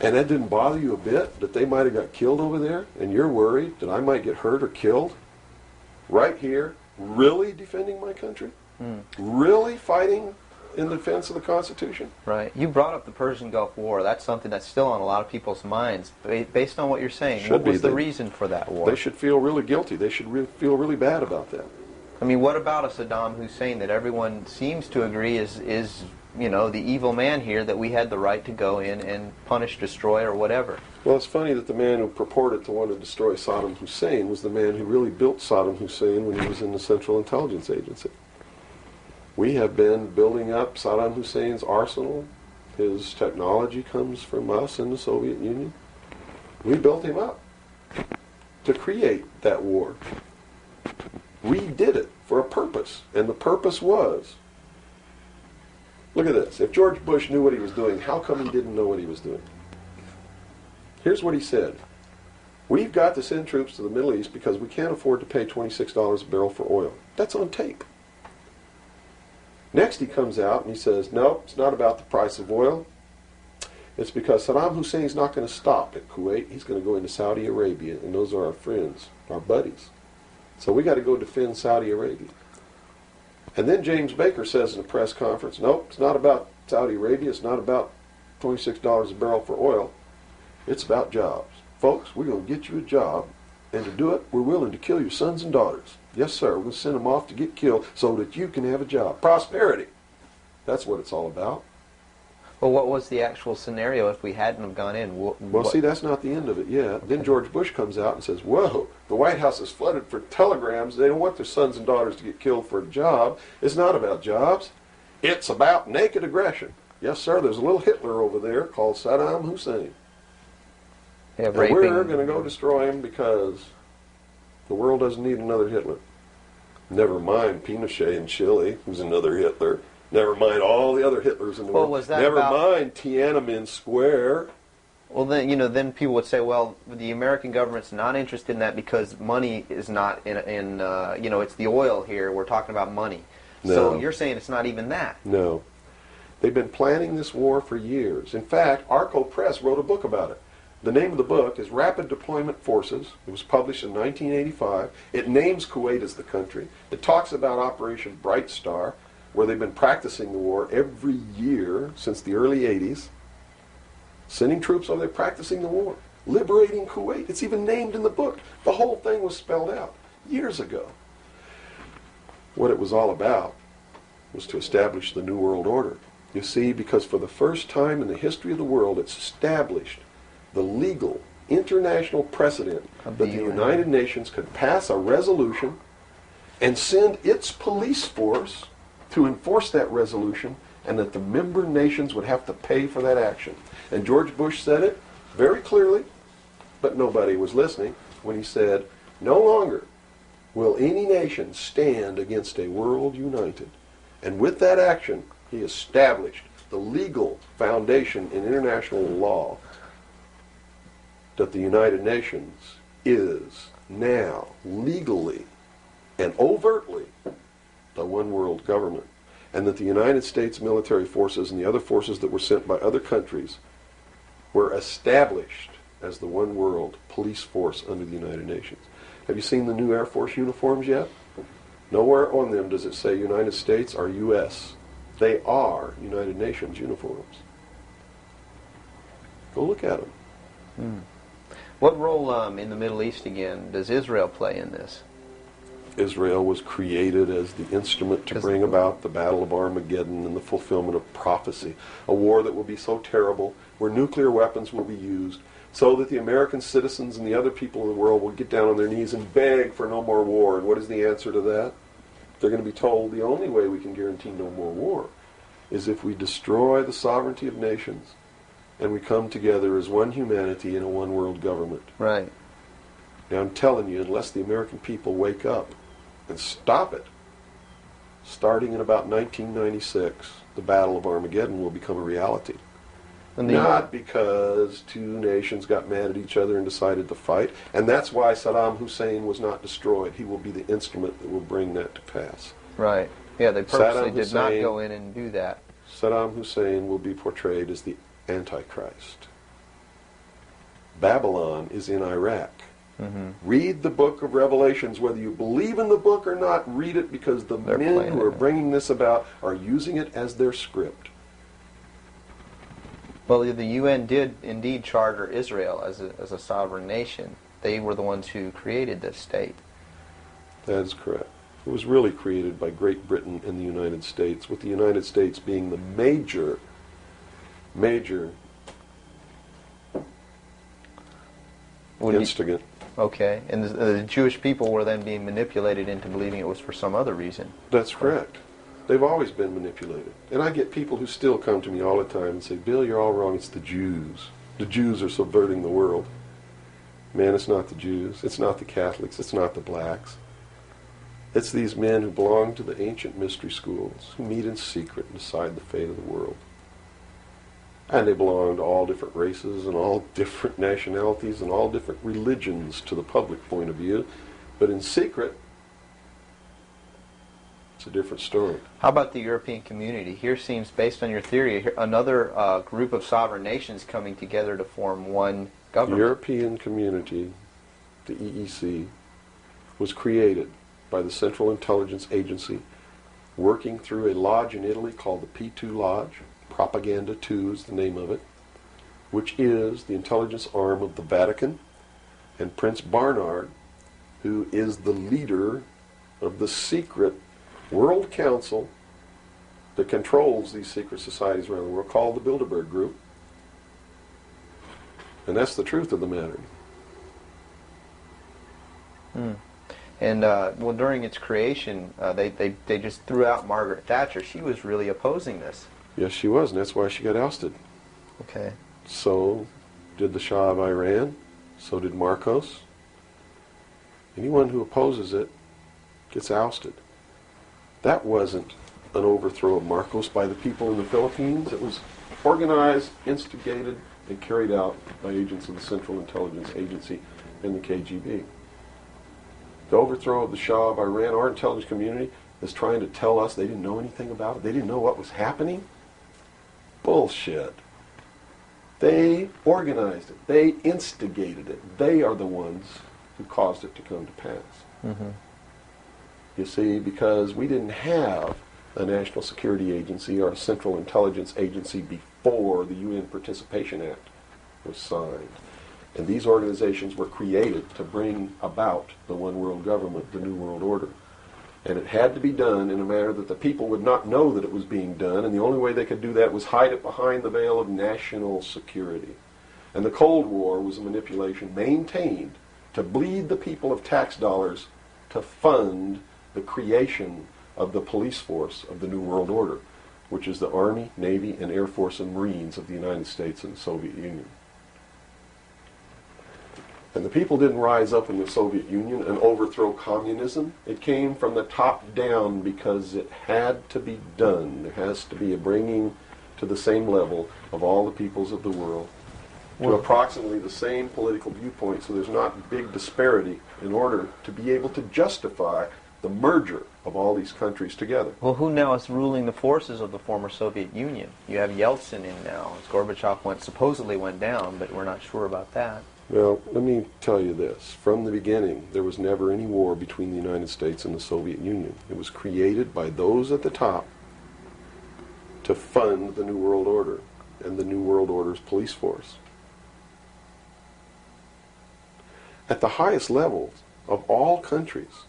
And that didn't bother you a bit, that they might have got killed over there, and you're worried that I might get hurt or killed? Right here, really defending my country? Really fighting in defense of the Constitution? Right. You brought up the Persian Gulf War. That's something that's still on a lot of people's minds. Based on what you're saying, what was the reason for that war? They should feel really guilty. They should feel really bad about that. I mean, what about a Saddam Hussein that everyone seems to agree is you know, the evil man here, that we had the right to go in and punish, destroy, or whatever? Well, it's funny that the man who purported to want to destroy Saddam Hussein was the man who really built Saddam Hussein when he was in the Central Intelligence Agency. We have been building up Saddam Hussein's arsenal. His technology comes from us in the Soviet Union. We built him up to create that war. We did it for a purpose, and the purpose was, look at this. If George Bush knew what he was doing, how come he didn't know what he was doing? Here's what he said. We've got to send troops to the Middle East because we can't afford to pay $26 a barrel for oil. That's on tape. Next he comes out and he says, no, it's not about the price of oil. It's because Saddam Hussein's not going to stop at Kuwait. He's going to go into Saudi Arabia, and those are our friends, our buddies. So we got to go defend Saudi Arabia. And then James Baker says in a press conference, nope, it's not about Saudi Arabia. It's not about $26 a barrel for oil. It's about jobs. Folks, we're going to get you a job, and to do it, we're willing to kill your sons and daughters. Yes, sir, we're going to send them off to get killed so that you can have a job. Prosperity. That's what it's all about. Well, what was the actual scenario if we hadn't have gone in? Well, see, that's not the end of it yet. Okay. Then George Bush comes out and says, whoa, the White House is flooded for telegrams. They don't want their sons and daughters to get killed for a job. It's not about jobs. It's about naked aggression. Yes, sir, there's a little Hitler over there called Saddam Hussein. Yeah, and we're going to go destroy him because the world doesn't need another Hitler. Never mind Pinochet in Chile, who's another Hitler. Never mind all the other Hitlers in the world. Was that Never mind Tiananmen Square. Well, then, you know, then people would say, well, the American government's not interested in that because money is not in you know, it's the oil here. We're talking about money. No. So you're saying it's not even that. No. They've been planning this war for years. In fact, Arco Press wrote a book about it. The name of the book is Rapid Deployment Forces. It was published in 1985. It names Kuwait as the country. It talks about Operation Bright Star, where they've been practicing the war every year since the early 80s. Sending troops over there practicing the war. Liberating Kuwait. It's even named in the book. The whole thing was spelled out years ago. what it was all about was to establish the New World Order. You see, because for the first time in the history of the world, it's established the legal international precedent that the United Nations could pass a resolution and send its police force to enforce that resolution, and that the member nations would have to pay for that action. And George Bush said it very clearly, but nobody was listening when he said, no longer will any nation stand against a world united. And with that action, he established the legal foundation in international law that the United Nations is now legally and overtly the one world government, and that the United States military forces and the other forces that were sent by other countries were established as the one world police force under the United Nations. Have you seen the new Air Force uniforms yet? Nowhere on them does it say United States or U.S. They are United Nations uniforms. Go look at them. What role in the Middle East, again, does Israel play in this? Israel was created as the instrument to bring about the Battle of Armageddon and the fulfillment of prophecy, a war that will be so terrible, where nuclear weapons will be used, so that the American citizens and the other people in the world will get down on their knees and beg for no more war. And what is the answer to that? They're going to be told the only way we can guarantee no more war is if we destroy the sovereignty of nations and we come together as one humanity in a one world government. Right. Now I'm telling you, unless the American people wake up and stop it, starting in about 1996, the Battle of Armageddon will become a reality. Not because two nations got mad at each other and decided to fight, and that's why Saddam Hussein was not destroyed. He will be the instrument that will bring that to pass. Right. Yeah, they purposely did not go in and do that. Saddam Hussein will be portrayed as the Antichrist. Babylon is in Iraq. Read the book of Revelations. Whether you believe in the book or not, read it, because the men who are bringing this about are using it as their script. Well, the UN did indeed charter Israel as a sovereign nation. They were the ones who created this state. That is correct. It was really created by Great Britain and the United States, with the United States being the major instigant. Okay, and the Jewish people were then being manipulated into believing it was for some other reason. That's correct. They've always been manipulated. And I get people who still come to me all the time and say, Bill, you're all wrong. It's the Jews. The Jews are subverting the world. Man, it's not the Jews. It's not the Catholics. It's not the blacks. It's these men who belong to the ancient mystery schools, who meet in secret and decide the fate of the world. And they belong to all different races and all different nationalities and all different religions to the public point of view. But in secret, it's a different story. How about the European community? Here seems, based on your theory, another group of sovereign nations coming together to form one government. The European community, the EEC, was created by the Central Intelligence Agency, working through a lodge in Italy called the P2 Lodge. Propaganda 2 is the name of it, which is the intelligence arm of the Vatican, and Prince Bernard, who is the leader of the secret World Council that controls these secret societies around the world, called the Bilderberg Group. And that's the truth of the matter. And well, during its creation, they just threw out Margaret Thatcher. She was really opposing this. Yes, she was, and that's why she got ousted. Okay. So did the Shah of Iran. So did Marcos. Anyone who opposes it gets ousted. That wasn't an overthrow of Marcos by the people in the Philippines. It was organized, instigated, and carried out by agents of the Central Intelligence Agency and the KGB. The overthrow of the Shah of Iran, our intelligence community is trying to tell us they didn't know anything about it. They didn't know what was happening. Bullshit. They organized it. They instigated it. They are the ones who caused it to come to pass. You see, because we didn't have a National Security Agency or a Central Intelligence Agency before the UN Participation Act was signed. And these organizations were created to bring about the one world government, the New World Order. And it had to be done in a manner that the people would not know that it was being done, and the only way they could do that was hide it behind the veil of national security. And the Cold War was a manipulation maintained to bleed the people of tax dollars to fund the creation of the police force of the New World Order, which is the Army, Navy, and Air Force and Marines of the United States and the Soviet Union. And the people didn't rise up in the Soviet Union and overthrow communism. It came from the top down because it had to be done. There has to be a bringing to the same level of all the peoples of the world to approximately the same political viewpoint, so there's not big disparity in order to be able to justify the merger of all these countries together. Well, who now is ruling the forces of the former Soviet Union? You have Yeltsin in now. As Gorbachev supposedly went down, but we're not sure about that. Well, let me tell you this. From the beginning, there was never any war between the United States and the Soviet Union. It was created by those at the top to fund the New World Order and the New World Order's police force. At the highest levels of all countries,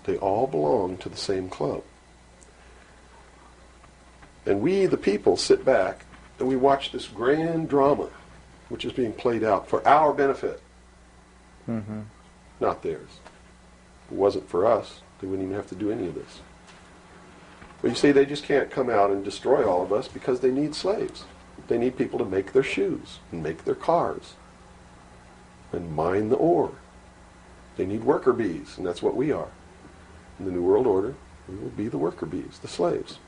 they all belong to the same club. And we, the people, sit back and we watch this grand drama which is being played out for our benefit, not theirs. If it wasn't for us, they wouldn't even have to do any of this. But you see, they just can't come out and destroy all of us because they need slaves. They need people to make their shoes and make their cars and mine the ore. They need worker bees, and that's what we are. In the New World Order, we will be the worker bees, the slaves.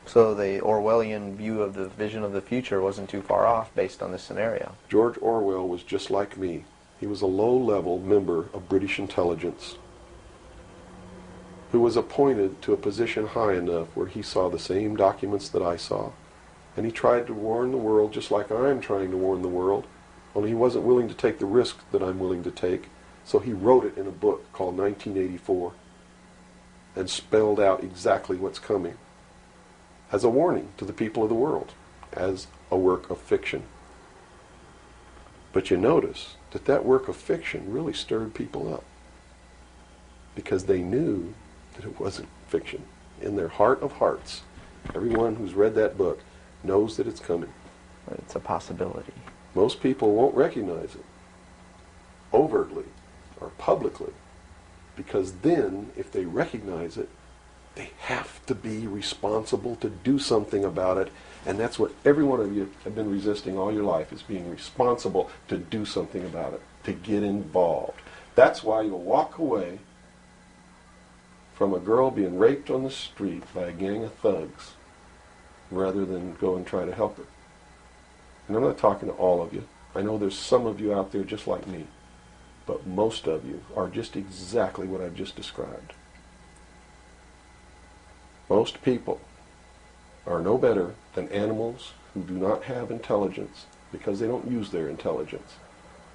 So the Orwellian view of the vision of the future wasn't too far off based on this scenario. George Orwell was just like me. He was a low-level member of British intelligence who was appointed to a position high enough where he saw the same documents that I saw. And he tried to warn the world just like I'm trying to warn the world, only he wasn't willing to take the risk that I'm willing to take. So he wrote it in a book called 1984 and spelled out exactly what's coming as a warning to the people of the world, as a work of fiction. But you notice that that work of fiction really stirred people up because they knew that it wasn't fiction. In their heart of hearts, everyone who's read that book knows that it's coming. It's a possibility. Most people won't recognize it overtly or publicly, because then, if they recognize it, they have to be responsible to do something about it, and that's what every one of you have been resisting all your life, is being responsible to do something about it, to get involved. That's why you'll walk away from a girl being raped on the street by a gang of thugs rather than go and try to help her. And I'm not talking to all of you. I know there's some of you out there just like me, but most of you are just exactly what I've just described. Most people are no better than animals who do not have intelligence because they don't use their intelligence.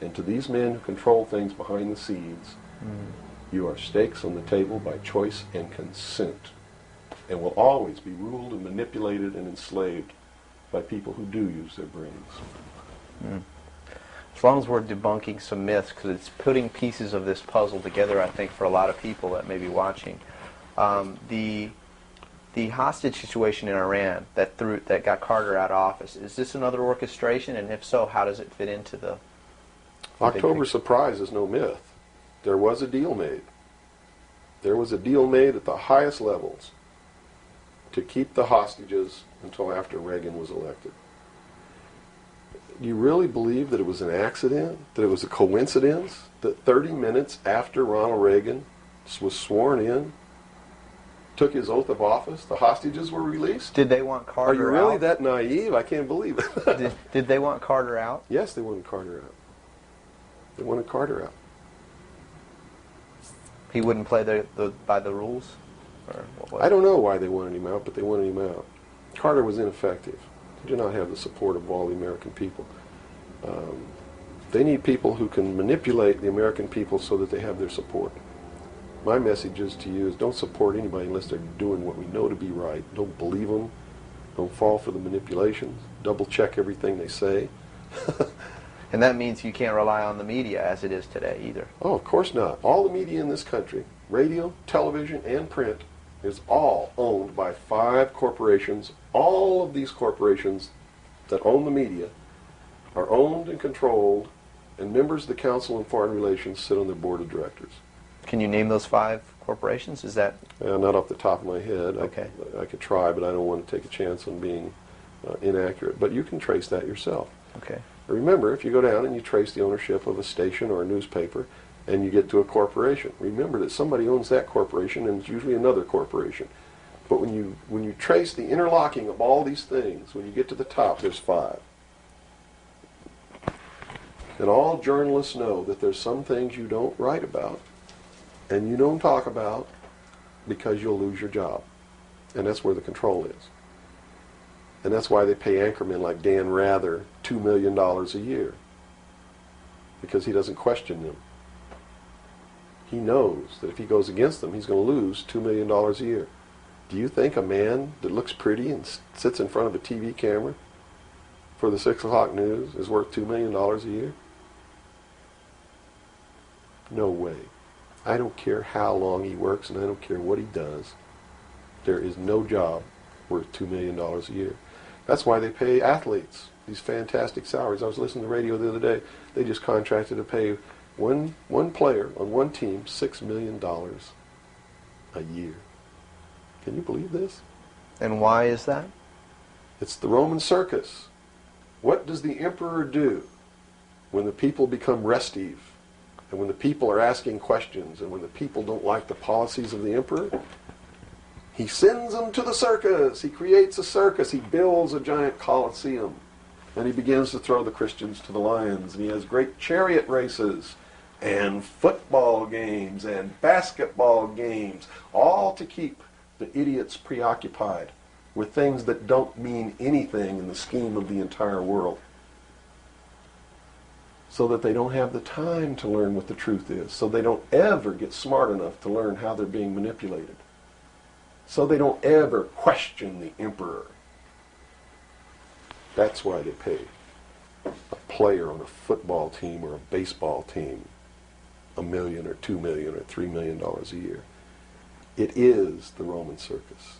And to these men who control things behind the scenes, you are stakes on the table by choice and consent, and will always be ruled and manipulated and enslaved by people who do use their brains. As long as we're debunking some myths, because it's putting pieces of this puzzle together, I think, for a lot of people that may be watching. The hostage situation in Iran that got Carter out of office, is this another orchestration? And if so, how does it fit into the October surprise is no myth. There was a deal made. There was a deal made at the highest levels to keep the hostages until after Reagan was elected. Do you really believe that it was an accident, that it was a coincidence, that 30 minutes after Ronald Reagan was sworn in, took his oath of office, the hostages were released? Did they want Carter out? Are you really that naive? I can't believe it. Did they want Carter out? Yes, they wanted Carter out. They wanted Carter out. He wouldn't play by the rules? Or what was I don't know why they wanted him out, but they wanted him out. Carter was ineffective. He did not have the support of all the American people. They need people who can manipulate the American people so that they have their support. My message is to you is don't support anybody unless they're doing what we know to be right. Don't believe them. Don't fall for the manipulations. Double check everything they say. And that means you can't rely on the media as it is today either. Oh, of course not. All the media in this country radio, television, and print, is all owned by 5 corporations. All of these corporations that own the media are owned and controlled, and members of the Council on Foreign Relations sit on their board of directors. Can you name those 5 corporations? Is that Not off the top of my head. Okay. I could try, but I don't want to take a chance on being inaccurate. But you can trace that yourself. okay? Remember, if you go down and you trace the ownership of a station or a newspaper, and you get to a corporation, remember that somebody owns that corporation, and it's usually another corporation. But when you trace the interlocking of all these things, when you get to the top, there's 5. And all journalists know that there's some things you don't write about and you don't talk about because you'll lose your job. And that's where the control is. And that's why they pay anchormen like Dan Rather $2 million a year, because he doesn't question them. He knows that if he goes against them, he's going to lose $2 million a year. Do you think a man that looks pretty and sits in front of a TV camera for the 6 o'clock news is worth $2 million a year? No way. I don't care how long he works, and I don't care what he does. There is no job worth $2 million a year. That's why they pay athletes these fantastic salaries. I was listening to the radio the other day. They just contracted to pay one player on one team $6 million a year. Can you believe this? And why is that? It's the Roman circus. What does the emperor do when the people become restive, and when the people are asking questions, and when the people don't like the policies of the emperor? He sends them to the circus. He creates a circus. He builds a giant coliseum. And he begins to throw the Christians to the lions. And he has great chariot races and football games and basketball games, all to keep the idiots preoccupied with things that don't mean anything in the scheme of the entire world, so that they don't have the time to learn what the truth is, so they don't ever get smart enough to learn how they're being manipulated, so they don't ever question the emperor. That's why they pay a player on a football team or a baseball team $1 million or $2 million or $3 million a year. It is the Roman circus.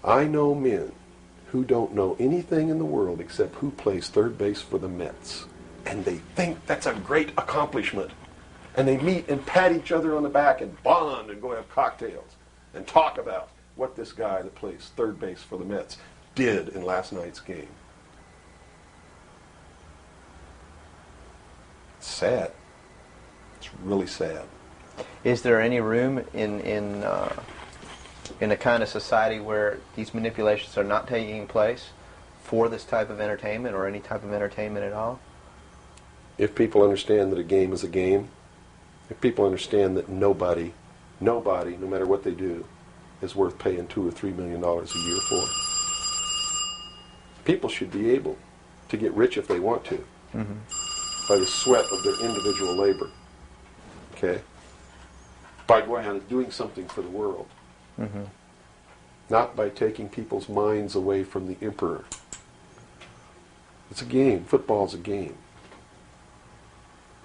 I know men who don't know anything in the world except who plays third base for the Mets. And they think that's a great accomplishment. And they meet and pat each other on the back and bond and go have cocktails and talk about what this guy that plays third base for the Mets did in last night's game. It's sad. It's really sad. Is there any room in a kind of society where these manipulations are not taking place for this type of entertainment, or any type of entertainment at all? If people understand that a game is a game, if people understand that nobody, no matter what they do, is worth paying $2 or $3 million a year for, people should be able to get rich if they want to, by the sweat of their individual labor. Okay? By going out and doing something for the world. Not by taking people's minds away from the emperor. It's a game. Football's a game.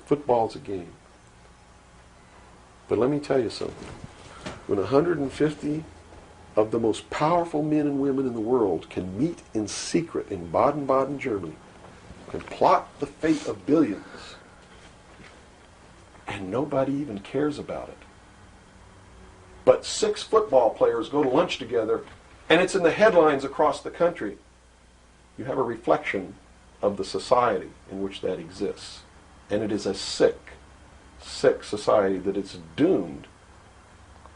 Football's a game. But let me tell you something. When 150 of the most powerful men and women in the world can meet in secret in Baden-Baden, Germany, and plot the fate of billions, and nobody even cares about it, but 6 football players go to lunch together, and it's in the headlines across the country, you have a reflection of the society in which that exists. And it is a sick society that is doomed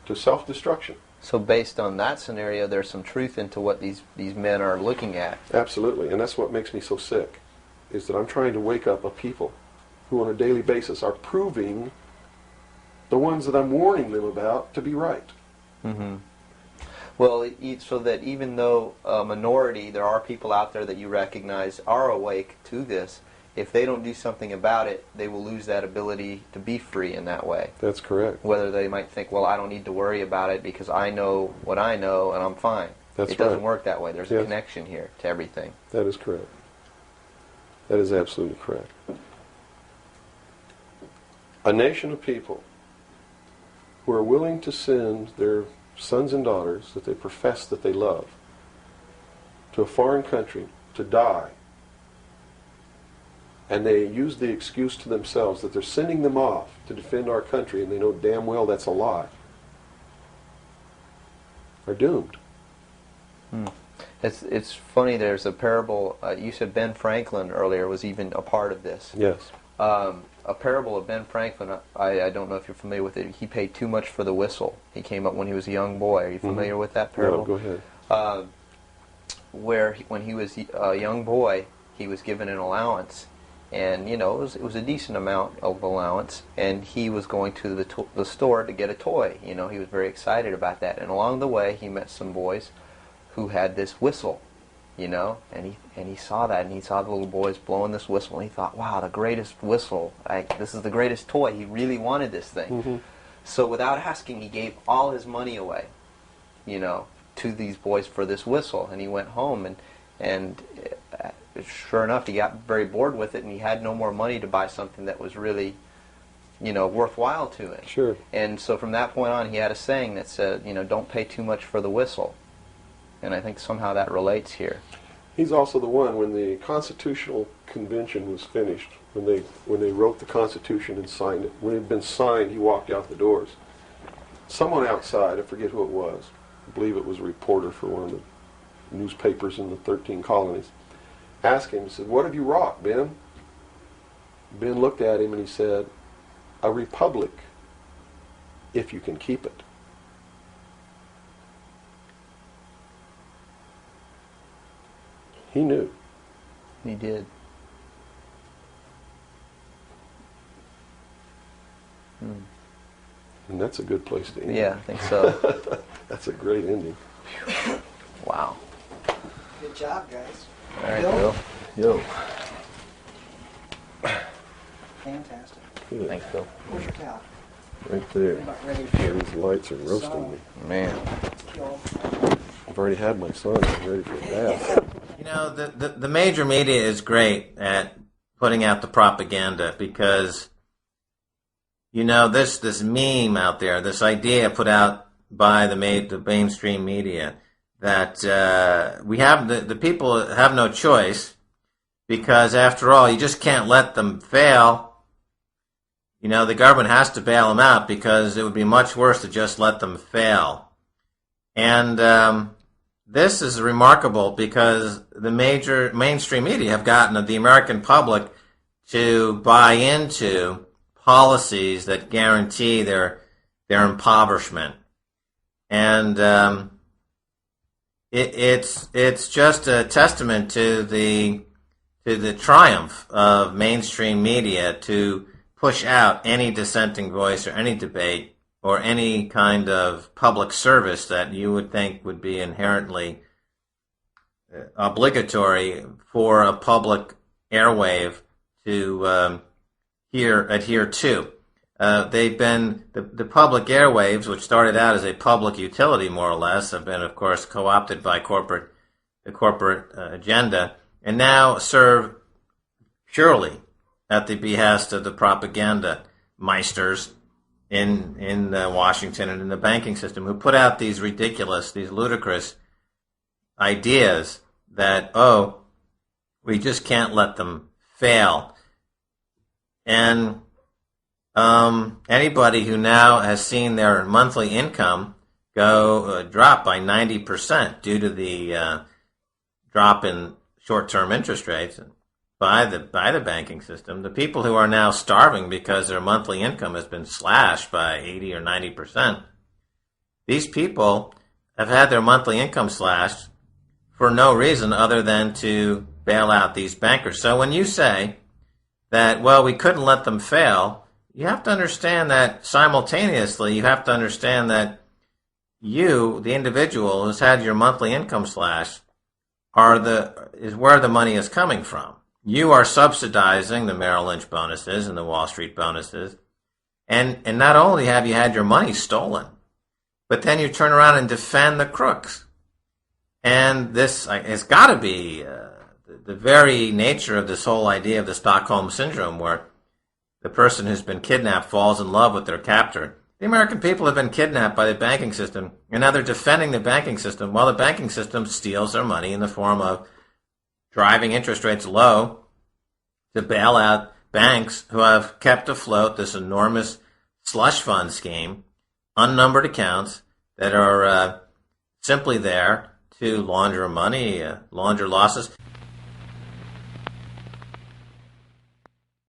to self-destruction. So based on that scenario, there's some truth into what these men are looking at. Absolutely, and that's what makes me so sick, is that I'm trying to wake up a people who on a daily basis are proving the ones that I'm warning them about to be right. Well, so that even though a minority, there are people out there that you recognize are awake to this, if they don't do something about it, they will lose that ability to be free in that way. That's correct. Whether they might think, well, I don't need to worry about it because I know what I know and I'm fine. That's it doesn't right. work that way. There's a connection here to everything. That is correct. That is absolutely correct. A nation of people who are willing to send their sons and daughters that they profess that they love to a foreign country to die, and they use the excuse to themselves that they're sending them off to defend our country, and they know damn well that's a lie, are doomed. It's funny. There's a parable. You said Ben Franklin earlier was even a part of this. Yes. A parable of Ben Franklin. I don't know if you're familiar with it. He paid too much for the whistle. He came up when he was a young boy. Are you familiar with that parable? No, go ahead. When he was a young boy, he was given an allowance, and it was a decent amount of allowance, and he was going to the store to get a toy. He was very excited about that, and along the way he met some boys who had this whistle, and he saw that, and he saw the little boys blowing this whistle, and he thought, wow, the greatest whistle, this is the greatest toy. He really wanted this thing. So without asking, he gave all his money away, to these boys for this whistle, and he went home, and sure enough, he got very bored with it, and he had no more money to buy something that was really worthwhile to him. Sure. And so from that point on, he had a saying that said, don't pay too much for the whistle. And I think somehow that relates here. He's also the one, when the Constitutional Convention was finished, when they wrote the Constitution and signed it, when it had been signed, he walked out the doors. Someone outside, I forget who it was, I believe it was a reporter for one of the newspapers in the 13 colonies, asked him, he said, "What have you wrought, Ben?" Ben looked at him and he said, "A republic, if you can keep it." He knew. He did. And that's a good place to end. Yeah, I think so. That's a great ending. Wow. Good job, guys. All right, Bill? Bill. Yo. Fantastic. Good. Thanks, Bill. Where's your towel? Right there. I'm about ready Yeah, to these lights are roasting me. Man. kill. I've already had my son. I'm ready for a bath. The major media is great at putting out the propaganda because, this meme out there, this idea put out by the mainstream media that we have the people have no choice because, after all, you just can't let them fail. The government has to bail them out because it would be much worse to just let them fail. And this is remarkable because the major mainstream media have gotten the American public to buy into policies that guarantee their impoverishment. And it's just a testament to the triumph of mainstream media to push out any dissenting voice or any debate or any kind of public service that you would think would be inherently obligatory for a public airwave to adhere to. They've been, the public airwaves, which started out as a public utility more or less, have been, of course, co-opted by the corporate agenda, and now serve purely at the behest of the propaganda meisters in Washington and in the banking system, who put out these ridiculous, these ludicrous ideas that, we just can't let them fail. And anybody who now has seen their monthly income drop by 90% due to the drop in short-term interest rates by the banking system, the people who are now starving because their monthly income has been slashed by 80 or 90%, these people have had their monthly income slashed for no reason other than to bail out these bankers. So when you say that, we couldn't let them fail, you have to understand that simultaneously you have to understand that you, the individual who's had your monthly income slashed, is where the money is coming from. You are subsidizing the Merrill Lynch bonuses and the Wall Street bonuses, and not only have you had your money stolen, but then you turn around and defend the crooks. And this has got to be the very nature of this whole idea of the Stockholm Syndrome, where the person who's been kidnapped falls in love with their captor. The American people have been kidnapped by the banking system, and now they're defending the banking system while the banking system steals their money in the form of driving interest rates low to bail out banks who have kept afloat this enormous slush fund scheme, unnumbered accounts that are simply there to launder money, launder losses.